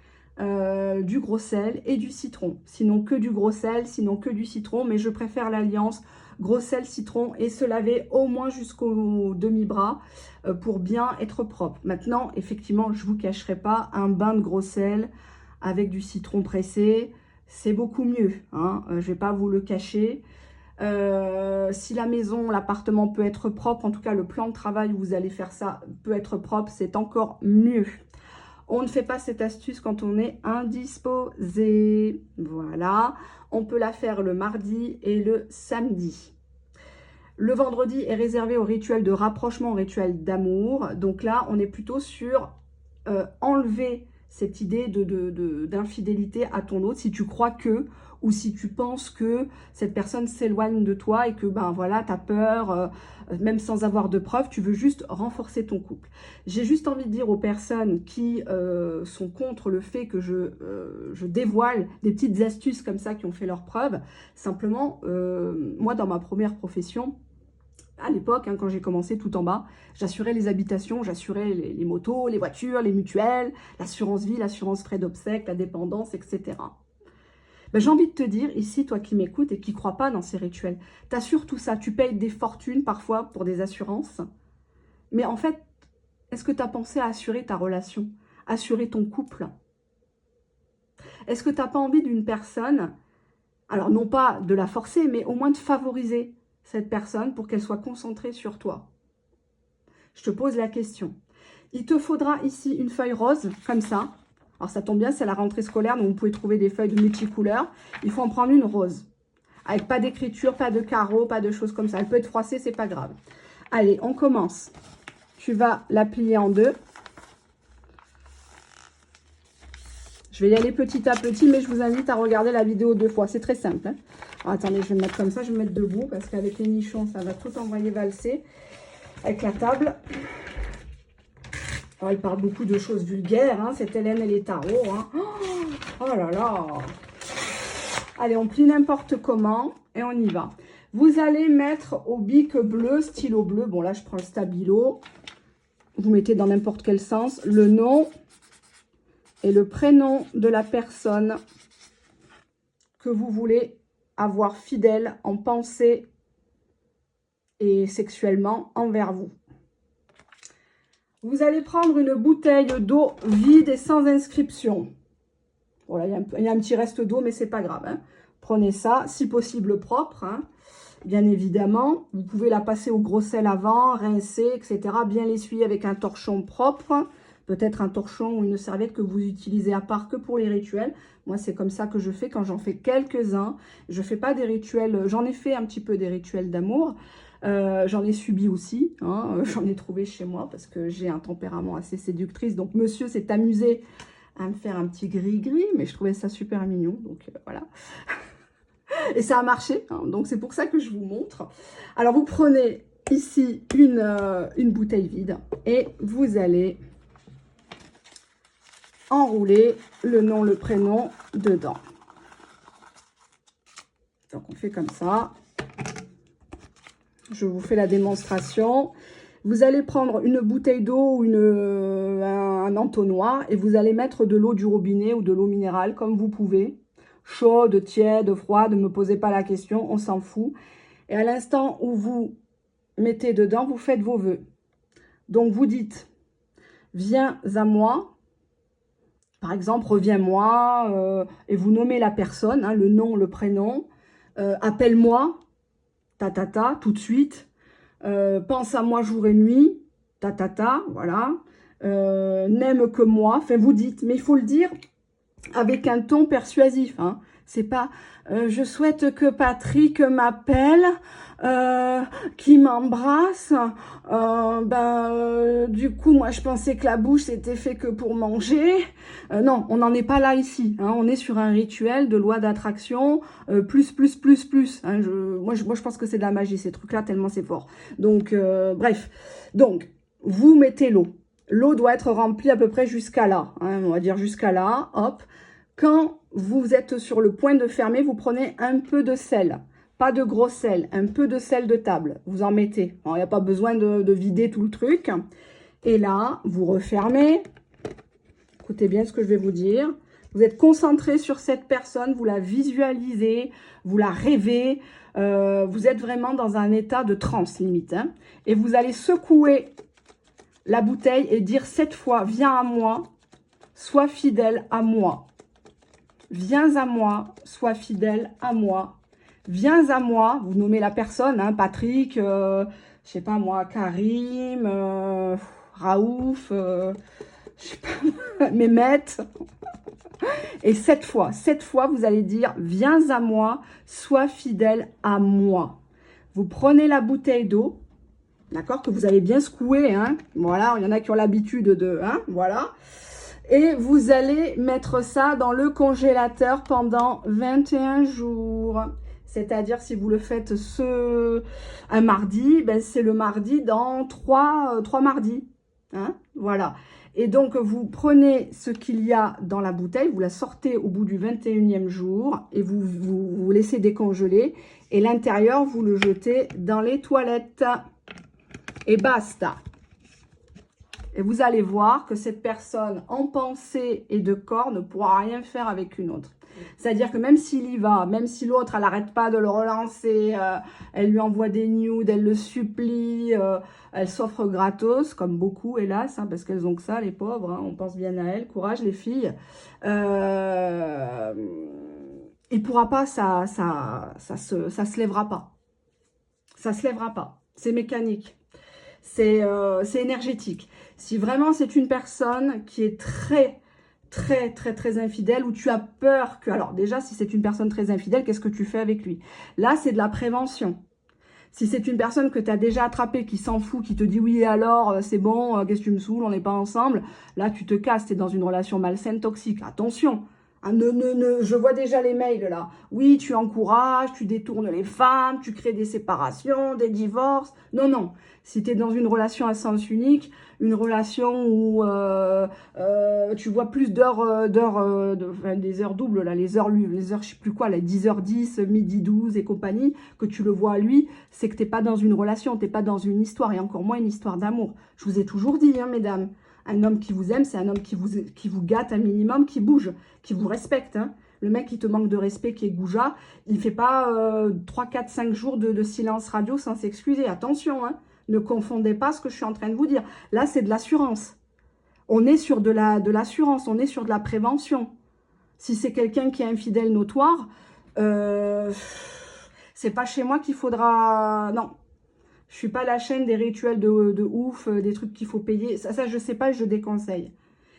du gros sel et du citron. Sinon que du gros sel, sinon que du citron, mais je préfère l'alliance gros sel, citron et se laver au moins jusqu'au demi-bras pour bien être propre. Maintenant, effectivement, je ne vous cacherai pas, un bain de gros sel avec du citron pressé, c'est beaucoup mieux. Hein, je ne vais pas vous le cacher. Si la maison, l'appartement peut être propre, en tout cas le plan de travail où vous allez faire ça peut être propre, c'est encore mieux. On ne fait pas cette astuce quand on est indisposé. Voilà. On peut la faire le mardi et le samedi. Le vendredi est réservé au rituel de rapprochement, au rituel d'amour. Donc là, on est plutôt sur enlever cette idée d'infidélité à ton autre. Si tu crois que, ou si tu penses que cette personne s'éloigne de toi et que, ben voilà, tu as peur, même sans avoir de preuves, tu veux juste renforcer ton couple. J'ai juste envie de dire aux personnes qui sont contre le fait que je dévoile des petites astuces comme ça qui ont fait leurs preuves. Simplement, moi, dans ma première profession, à l'époque, hein, quand j'ai commencé tout en bas, j'assurais les habitations, j'assurais les motos, les voitures, les mutuelles, l'assurance vie, l'assurance frais d'obsèques, la dépendance, etc. Ben, j'ai envie de te dire, ici, toi qui m'écoutes et qui ne crois pas dans ces rituels, tu assures tout ça, tu payes des fortunes parfois pour des assurances, mais en fait, est-ce que tu as pensé à assurer ta relation, assurer ton couple? Est-ce que tu n'as pas envie d'une personne, alors non pas de la forcer, mais au moins de favoriser cette personne pour qu'elle soit concentrée sur toi? Je te pose la question. Il te faudra ici une feuille rose, comme ça. Alors ça tombe bien, c'est la rentrée scolaire, donc vous pouvez trouver des feuilles de multicouleurs. Il faut en prendre une rose. Avec pas d'écriture, pas de carreaux, pas de choses comme ça. Elle peut être froissée, c'est pas grave. Allez, on commence. Tu vas la plier en deux. Je vais y aller petit à petit, mais je vous invite à regarder la vidéo 2 fois. C'est très simple. Hein. Alors, attendez, je vais me mettre comme ça. Je vais me mettre debout parce qu'avec les nichons, ça va tout envoyer valser. Avec la table. Alors, elle parle beaucoup de choses vulgaires. Hein. C'est Hélène et les tarots. Hein. Oh là là. Allez, on plie n'importe comment et on y va. Vous allez mettre au bic bleu, stylo bleu. Bon, là, je prends le stabilo. Vous mettez dans n'importe quel sens le nom et le prénom de la personne que vous voulez avoir fidèle en pensée et sexuellement envers vous. Vous allez prendre une bouteille d'eau vide et sans inscription. Voilà, il y a un petit reste d'eau, mais c'est pas grave. Hein. Prenez ça, si possible propre, hein, bien évidemment. Vous pouvez la passer au gros sel avant, rincer, etc. Bien l'essuyer avec un torchon propre. Peut-être un torchon ou une serviette que vous utilisez à part que pour les rituels. Moi, c'est comme ça que je fais quand j'en fais quelques-uns. Je ne fais pas des rituels, j'en ai fait un petit peu des rituels d'amour. J'en ai subi aussi, hein, j'en ai trouvé chez moi parce que j'ai un tempérament assez séductrice. Donc, monsieur s'est amusé à me faire un petit gris-gris, mais je trouvais ça super mignon. Donc, voilà. Et ça a marché, hein, donc c'est pour ça que je vous montre. Alors, vous prenez ici une bouteille vide et vous allez enrouler le nom, le prénom dedans. Donc, on fait comme ça. Je vous fais la démonstration. Vous allez prendre une bouteille d'eau ou un entonnoir et vous allez mettre de l'eau du robinet ou de l'eau minérale comme vous pouvez. Chaude, tiède, froide, ne me posez pas la question, on s'en fout. Et à l'instant où vous mettez dedans, vous faites vos vœux. Donc, vous dites, viens à moi. Par exemple, reviens-moi, et vous nommez la personne, hein, le nom, le prénom. Appelle-moi, tout de suite. Pense à moi jour et nuit, voilà. N'aime que moi, enfin vous dites, mais il faut le dire avec un ton persuasif. Hein. C'est pas je souhaite que Patrick m'appelle, qui m'embrasse. Du coup, moi, je pensais que la bouche, c'était fait que pour manger. Non, on n'en est pas là ici. Hein. On est sur un rituel de loi d'attraction, plus. Hein. Moi, je pense que c'est de la magie, ces trucs-là, tellement c'est fort. Donc, bref. Donc, vous mettez l'eau. L'eau doit être remplie à peu près jusqu'à là. Hein, on va dire jusqu'à là, hop. Quand vous êtes sur le point de fermer, vous prenez un peu de sel. Pas de gros sel, un peu de sel de table. Vous en mettez. Il n'y a pas besoin de vider tout le truc. Et là, vous refermez. Écoutez bien ce que je vais vous dire. Vous êtes concentré sur cette personne, vous la visualisez, vous la rêvez. Vous êtes vraiment dans un état de transe limite. Hein. Et vous allez secouer la bouteille et dire 7 fois, viens à moi, sois fidèle à moi. Viens à moi, sois fidèle à moi. Viens à moi, vous nommez la personne, hein, Patrick, je sais pas moi, Karim, Raouf, je sais pas, Mehmet. Et 7 fois, vous allez dire, viens à moi, sois fidèle à moi. Vous prenez la bouteille d'eau, d'accord, que vous avez bien secouée, hein, voilà, il y en a qui ont l'habitude de, hein, voilà. Et vous allez mettre ça dans le congélateur pendant 21 jours. C'est-à-dire, si vous le faites un mardi, ben c'est le mardi dans 3 mardis. Hein, voilà. Et donc, vous prenez ce qu'il y a dans la bouteille, vous la sortez au bout du 21e jour et vous laissez décongeler. Et l'intérieur, vous le jetez dans les toilettes. Et basta. Et vous allez voir que cette personne, en pensée et de corps, ne pourra rien faire avec une autre. C'est-à-dire que même s'il y va, même si l'autre, elle n'arrête pas de le relancer, elle lui envoie des nudes, elle le supplie, elle s'offre gratos, comme beaucoup, hélas, hein, parce qu'elles ont que ça, les pauvres, hein, on pense bien à elles. Courage, les filles. Il ne pourra pas, ça se lèvera pas. Ça se lèvera pas. C'est mécanique. C'est énergétique. Si vraiment c'est une personne qui est très, très, très, très infidèle, où tu as peur que... Alors déjà, si c'est une personne très infidèle, qu'est-ce que tu fais avec lui? Là, c'est de la prévention. Si c'est une personne que tu as déjà attrapée, qui s'en fout, qui te dit oui alors, c'est bon, qu'est-ce que tu me saoules, on n'est pas ensemble, là tu te casses, tu es dans une relation malsaine, toxique. Attention, hein, je vois déjà les mails là. Oui, tu encourages, tu détournes les femmes, tu crées des séparations, des divorces. Non, non. Si tu es dans une relation à sens unique, une relation où tu vois plus d'heures, enfin, des heures doubles, là, les heures, je sais plus quoi, les 10h10, midi 12 et compagnie, que tu le vois à lui, c'est que tu n'es pas dans une relation, tu n'es pas dans une histoire, et encore moins une histoire d'amour. Je vous ai toujours dit, hein, mesdames, un homme qui vous aime, c'est un homme qui vous gâte un minimum, qui bouge, qui vous respecte. Hein. Le mec qui te manque de respect, qui est goujat, il ne fait pas 3, 4, 5 jours de silence radio sans s'excuser. Attention, hein. Ne confondez pas ce que je suis en train de vous dire. Là, c'est de l'assurance. On est sur de l'assurance, on est sur de la prévention. Si c'est quelqu'un qui est infidèle notoire, c'est pas chez moi qu'il faudra... Non, je suis pas la chaîne des rituels de ouf, des trucs qu'il faut payer. Ça, je sais pas, je déconseille.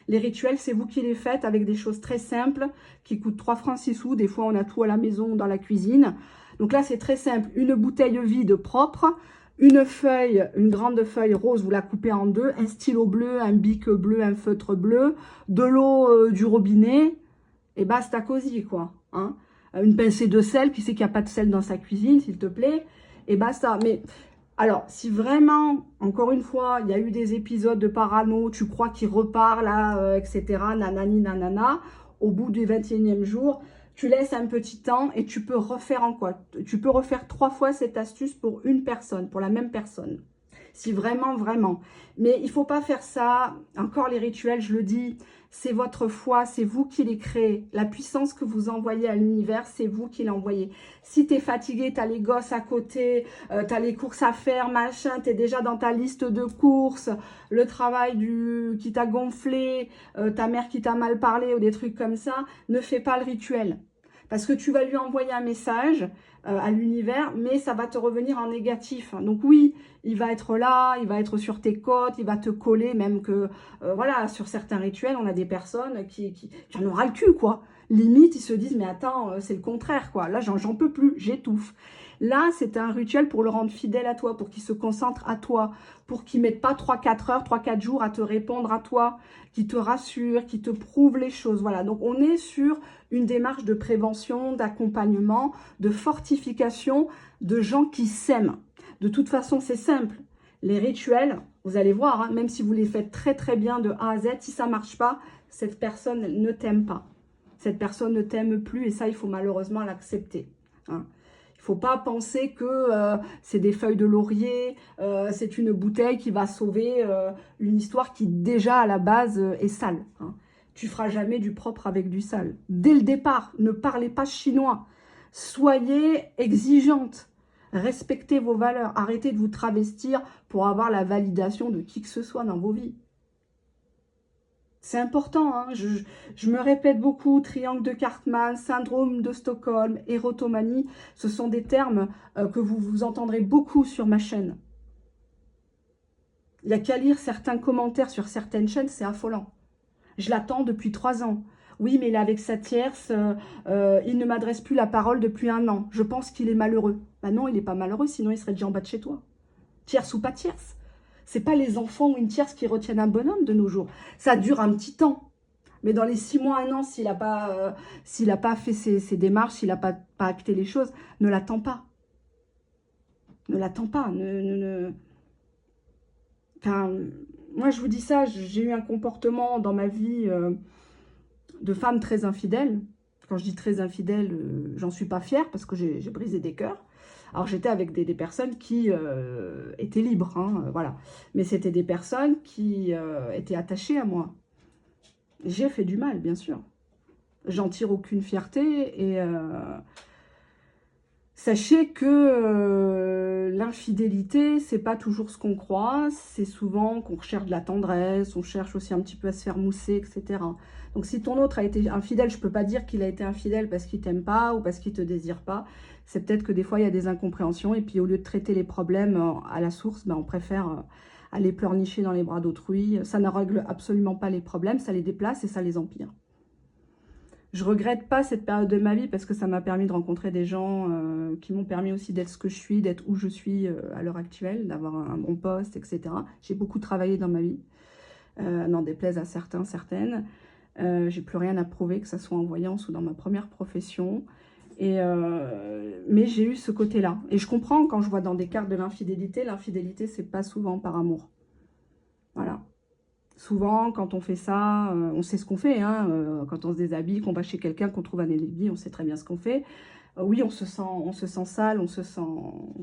Les rituels, c'est vous qui les faites avec des choses très simples, qui coûtent 3 francs 6 sous. Des fois, on a tout à la maison, dans la cuisine. Donc là, c'est très simple. Une bouteille vide propre, une feuille, une grande feuille rose, vous la coupez en deux, un stylo bleu, un bic bleu, un feutre bleu, de l'eau du robinet, et basta cosy, quoi. Hein. Une pincée de sel, qui sait qu'il n'y a pas de sel dans sa cuisine, s'il te plaît, et basta. Mais alors, si vraiment, encore une fois, il y a eu des épisodes de parano, tu crois qu'il repart là, etc., nanani, nanana, au bout du 21e jour, tu laisses un petit temps et tu peux refaire en quoi? Tu peux refaire 3 fois cette astuce pour une personne, pour la même personne. Si vraiment, vraiment. Mais il ne faut pas faire ça. Encore les rituels, je le dis, c'est votre foi, c'est vous qui les créez. La puissance que vous envoyez à l'univers, c'est vous qui l'envoyez. Si tu es fatigué, tu as les gosses à côté, tu as les courses à faire, machin, tu es déjà dans ta liste de courses, le travail qui t'a gonflé, ta mère qui t'a mal parlé ou des trucs comme ça, ne fais pas le rituel. Parce que tu vas lui envoyer un message à l'univers, mais ça va te revenir en négatif. Donc oui, il va être là, il va être sur tes côtes, il va te coller, même que, voilà, sur certains rituels, on a des personnes qui en ont ras le cul, quoi. Limite, ils se disent, mais attends, c'est le contraire, quoi. Là, j'en peux plus, j'étouffe. Là, c'est un rituel pour le rendre fidèle à toi, pour qu'il se concentre à toi, pour qu'il ne mette pas 3-4 heures, 3-4 jours à te répondre à toi, qui te rassure, qui te prouve les choses. Voilà, donc on est sur une démarche de prévention, d'accompagnement, de fortification de gens qui s'aiment. De toute façon, c'est simple. Les rituels, vous allez voir, hein, même si vous les faites très très bien de A à Z, si ça ne marche pas, cette personne ne t'aime pas. Cette personne ne t'aime plus et ça, il faut malheureusement l'accepter. Hein. Il ne faut pas penser que c'est des feuilles de laurier, c'est une bouteille qui va sauver une histoire qui déjà à la base est sale. Hein. Tu ne feras jamais du propre avec du sale. Dès le départ, ne parlez pas chinois. Soyez exigeante. Respectez vos valeurs. Arrêtez de vous travestir pour avoir la validation de qui que ce soit dans vos vies. C'est important, hein. Je me répète beaucoup, triangle de Cartman, syndrome de Stockholm, érotomanie, ce sont des termes que vous entendrez beaucoup sur ma chaîne. Il n'y a qu'à lire certains commentaires sur certaines chaînes, c'est affolant. Je l'attends depuis 3 ans. Oui, mais il est avec sa tierce, il ne m'adresse plus la parole depuis 1 an. Je pense qu'il est malheureux. Ben non, il n'est pas malheureux, sinon il serait déjà en bas de chez toi. Tierce ou pas tierce. Ce n'est pas les enfants ou une tierce qui retiennent un bonhomme de nos jours. Ça dure un petit temps. Mais dans les 6 mois, 1 an, s'il n'a pas fait ses démarches, s'il n'a pas acté les choses, ne l'attends pas. Ne l'attends pas. Enfin, moi, je vous dis ça, j'ai eu un comportement dans ma vie de femme très infidèle. Quand je dis très infidèle, j'en suis pas fière parce que j'ai brisé des cœurs. Alors, j'étais avec des personnes qui étaient libres, hein, voilà. Mais c'était des personnes qui étaient attachées à moi. J'ai fait du mal, bien sûr. J'en tire aucune fierté et sachez que l'infidélité, c'est pas toujours ce qu'on croit. C'est souvent qu'on recherche de la tendresse, on cherche aussi un petit peu à se faire mousser, etc. Donc, si ton autre a été infidèle, je peux pas dire qu'il a été infidèle parce qu'il t'aime pas ou parce qu'il te désire pas. C'est peut-être que des fois, il y a des incompréhensions. Et puis, au lieu de traiter les problèmes à la source, ben, on préfère aller pleurnicher dans les bras d'autrui. Ça ne règle absolument pas les problèmes, ça les déplace et ça les empire. Je regrette pas cette période de ma vie parce que ça m'a permis de rencontrer des gens qui m'ont permis aussi d'être ce que je suis, d'être où je suis à l'heure actuelle, d'avoir un bon poste, etc. J'ai beaucoup travaillé dans ma vie, n'en déplaise à certains, certaines. J'ai plus rien à prouver, que ce soit en voyance ou dans ma première profession. Mais j'ai eu ce côté-là. Et je comprends quand je vois dans des cartes de l'infidélité, c'est pas souvent par amour. Voilà. Souvent, quand on fait ça, on sait ce qu'on fait. Hein, quand on se déshabille, qu'on va chez quelqu'un, qu'on trouve un alibi, on sait très bien ce qu'on fait. Oui, on se sent sale, on se sent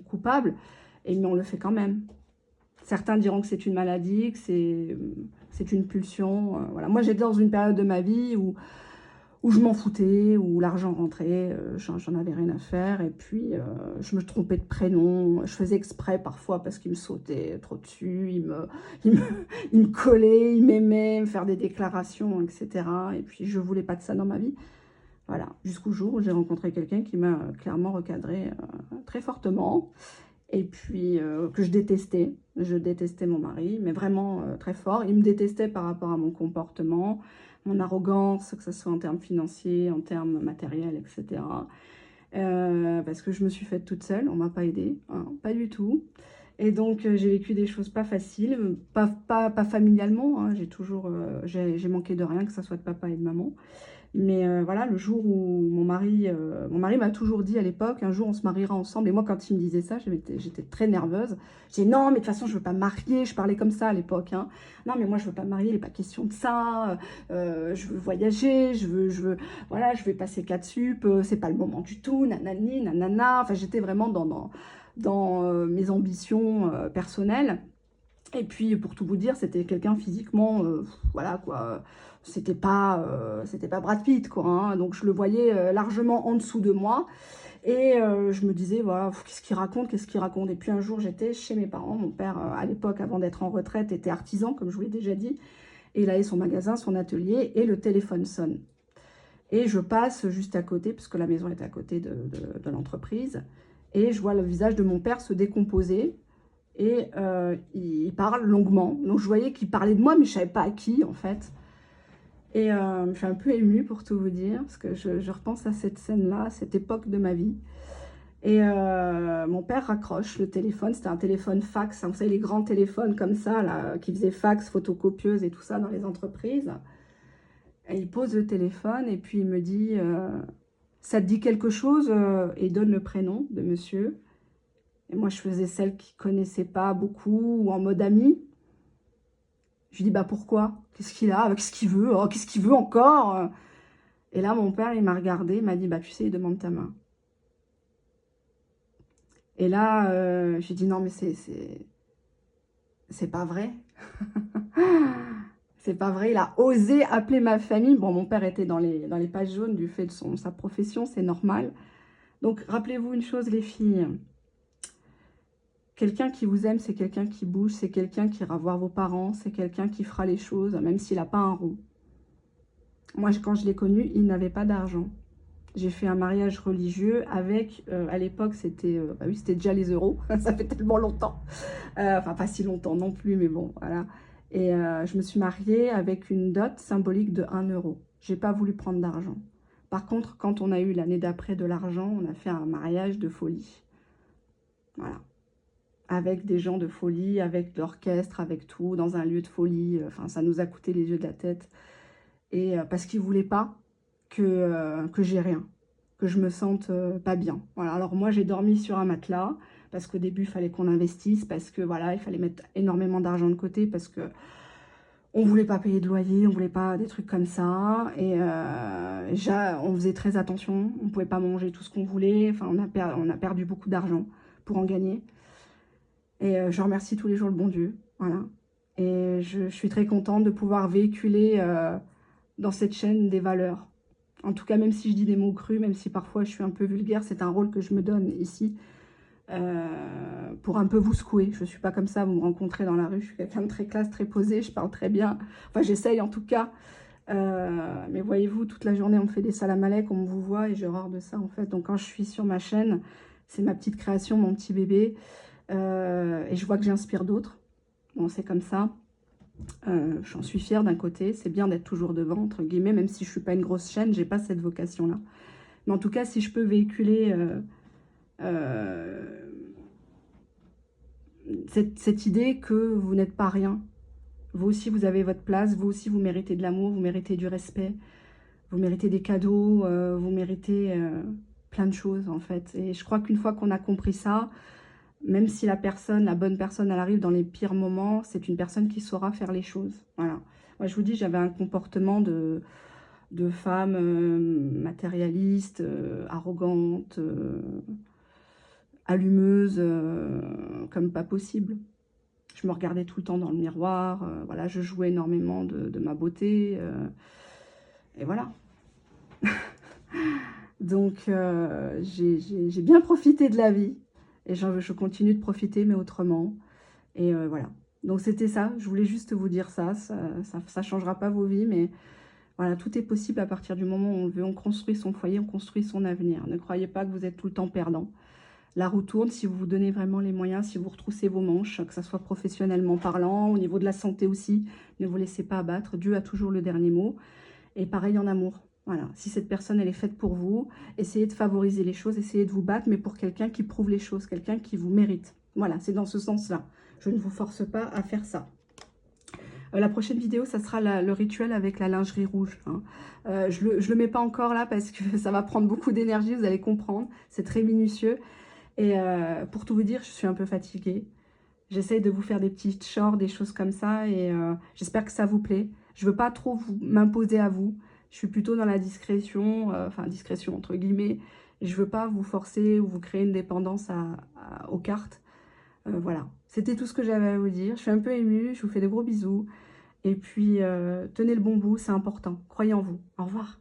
coupable, mais on le fait quand même. Certains diront que c'est une maladie, que c'est une pulsion. Voilà. Moi, j'étais dans une période de ma vie où je m'en foutais, où l'argent rentrait, j'en avais rien à faire. Et puis, je me trompais de prénom. Je faisais exprès parfois parce qu'il me sautait trop dessus. Il me collait, il m'aimait, me faire des déclarations, etc. Et puis, je voulais pas de ça dans ma vie. Voilà, jusqu'au jour où j'ai rencontré quelqu'un qui m'a clairement recadré très fortement. Et puis, que je détestais. Je détestais mon mari, mais vraiment très fort. Il me détestait par rapport à mon comportement, mon arrogance, que ce soit en termes financiers, en termes matériels, etc. Parce que je me suis faite toute seule, on ne m'a pas aidée, hein, pas du tout. Et donc, j'ai vécu des choses pas faciles, pas familialement, hein, j'ai manqué de rien, que ce soit de papa et de maman. Mais voilà, le jour où mon mari m'a toujours dit à l'époque, un jour on se mariera ensemble. Et moi, quand il me disait ça, j'étais très nerveuse. J'ai dit non, mais de toute façon, je ne veux pas me marier. Je parlais comme ça à l'époque. Hein. Non, mais moi, je ne veux pas me marier, il n'est pas question de ça. Je veux voyager, voilà, je vais passer 4 sup. C'est pas le moment du tout, nanani, nanana. Enfin, j'étais vraiment dans mes ambitions personnelles. Et puis, pour tout vous dire, c'était quelqu'un physiquement, voilà quoi, c'était pas Brad Pitt, quoi. Hein, donc, je le voyais largement en dessous de moi. Et je me disais, voilà, qu'est-ce qu'il raconte, qu'est-ce qu'il raconte. Et puis, un jour, j'étais chez mes parents. Mon père, à l'époque, avant d'être en retraite, était artisan, comme je vous l'ai déjà dit. Et il avait son magasin, son atelier, et le téléphone sonne. Et je passe juste à côté, parce que la maison est à côté de l'entreprise. Et je vois le visage de mon père se décomposer. Et il parle longuement. Donc je voyais qu'il parlait de moi, mais je ne savais pas à qui, en fait. Et je suis un peu émue, pour tout vous dire, parce que je repense à cette scène-là, à cette époque de ma vie. Et mon père raccroche le téléphone. C'était un téléphone fax, hein, vous savez, les grands téléphones comme ça, là, qui faisaient fax, photocopieuse et tout ça dans les entreprises. Et il pose le téléphone et puis il me dit « Ça te dit quelque chose ?» Et il donne le prénom de monsieur. Et moi, je faisais celle qui ne connaissait pas beaucoup, ou en mode ami. Je lui dis, bah pourquoi? Qu'est-ce qu'il a? Qu'est-ce qu'il veut? Oh, qu'est-ce qu'il veut encore? Et là, mon père, il m'a regardé, il m'a dit, bah tu sais, il demande ta main. Et là, j'ai dit, non, mais c'est pas vrai. C'est pas vrai, il a osé appeler ma famille. Bon, mon père était dans les pages jaunes du fait de sa profession, c'est normal. Donc, rappelez-vous une chose, les filles. Quelqu'un qui vous aime, c'est quelqu'un qui bouge, c'est quelqu'un qui ira voir vos parents, c'est quelqu'un qui fera les choses, même s'il n'a pas un rond. Moi, quand je l'ai connu, il n'avait pas d'argent. J'ai fait un mariage religieux avec, à l'époque, c'était bah oui, c'était déjà les euros, ça fait tellement longtemps. Enfin, pas si longtemps non plus, mais bon, voilà. Et je me suis mariée avec une dot symbolique de 1 euro. J'ai pas voulu prendre d'argent. Par contre, quand on a eu l'année d'après de l'argent, on a fait un mariage de folie. Voilà. Avec des gens de folie, avec l'orchestre, avec tout, dans un lieu de folie. Enfin, ça nous a coûté les yeux de la tête. Et parce qu'ils ne voulaient pas que j'ai rien, que je me sente pas bien. Voilà. Alors moi, j'ai dormi sur un matelas, parce qu'au début, il fallait qu'on investisse, parce que voilà, il fallait mettre énormément d'argent de côté, parce que on ne voulait pas payer de loyer, on ne voulait pas des trucs comme ça. Et on faisait très attention, on ne pouvait pas manger tout ce qu'on voulait. Enfin, on a perdu beaucoup d'argent pour en gagner. Et je remercie tous les jours le bon Dieu, voilà. Et je suis très contente de pouvoir véhiculer dans cette chaîne des valeurs. En tout cas, même si je dis des mots crus, même si parfois je suis un peu vulgaire, c'est un rôle que je me donne ici pour un peu vous secouer. Je ne suis pas comme ça, vous me rencontrez dans la rue, je suis quelqu'un de très classe, très posé, je parle très bien. Enfin, j'essaye en tout cas. Mais voyez-vous, toute la journée, on me fait des salam alek, on me vous voit et j'ai horreur de ça en fait. Donc quand je suis sur ma chaîne, c'est ma petite création, mon petit bébé. Et je vois que j'inspire d'autres. Bon, c'est comme ça. J'en suis fière d'un côté. C'est bien d'être toujours devant, entre guillemets, même si je ne suis pas une grosse chaîne, j'ai pas cette vocation-là. Mais en tout cas, si je peux véhiculer cette idée que vous n'êtes pas rien. Vous aussi, vous avez votre place. Vous aussi, vous méritez de l'amour, vous méritez du respect. Vous méritez des cadeaux, vous méritez plein de choses, en fait. Et je crois qu'une fois qu'on a compris ça, même si la personne, la bonne personne, elle arrive dans les pires moments, c'est une personne qui saura faire les choses. Voilà. Moi, je vous dis, j'avais un comportement de femme matérialiste, arrogante, allumeuse, comme pas possible. Je me regardais tout le temps dans le miroir, voilà, je jouais énormément de ma beauté, et voilà. Donc, j'ai bien profité de la vie, et je continue de profiter, mais autrement. Et voilà. Donc, c'était ça, je voulais juste vous dire ça, ça changera pas vos vies, mais voilà, tout est possible à partir du moment où on le veut, on construit son foyer, on construit son avenir. Ne croyez pas que vous êtes tout le temps perdant. La roue tourne si vous vous donnez vraiment les moyens, si vous retroussez vos manches, que ce soit professionnellement parlant, au niveau de la santé aussi. Ne vous laissez pas abattre, Dieu a toujours le dernier mot. Et pareil en amour. Voilà, si cette personne, elle est faite pour vous, essayez de favoriser les choses, essayez de vous battre, mais pour quelqu'un qui prouve les choses, quelqu'un qui vous mérite. Voilà, c'est dans ce sens-là. Je ne vous force pas à faire ça. La prochaine vidéo, ça sera le rituel avec la lingerie rouge. Hein. Je le mets pas encore là parce que ça va prendre beaucoup d'énergie, vous allez comprendre. C'est très minutieux. Et pour tout vous dire, je suis un peu fatiguée. J'essaye de vous faire des petits shorts, des choses comme ça. Et j'espère que ça vous plaît. Je veux pas trop m'imposer à vous. Je suis plutôt dans la discrétion, enfin discrétion entre guillemets. Et je veux pas vous forcer ou vous créer une dépendance aux cartes. Voilà, c'était tout ce que j'avais à vous dire. Je suis un peu émue, je vous fais de gros bisous. Et puis, tenez le bon bout, c'est important. Croyez en vous. Au revoir.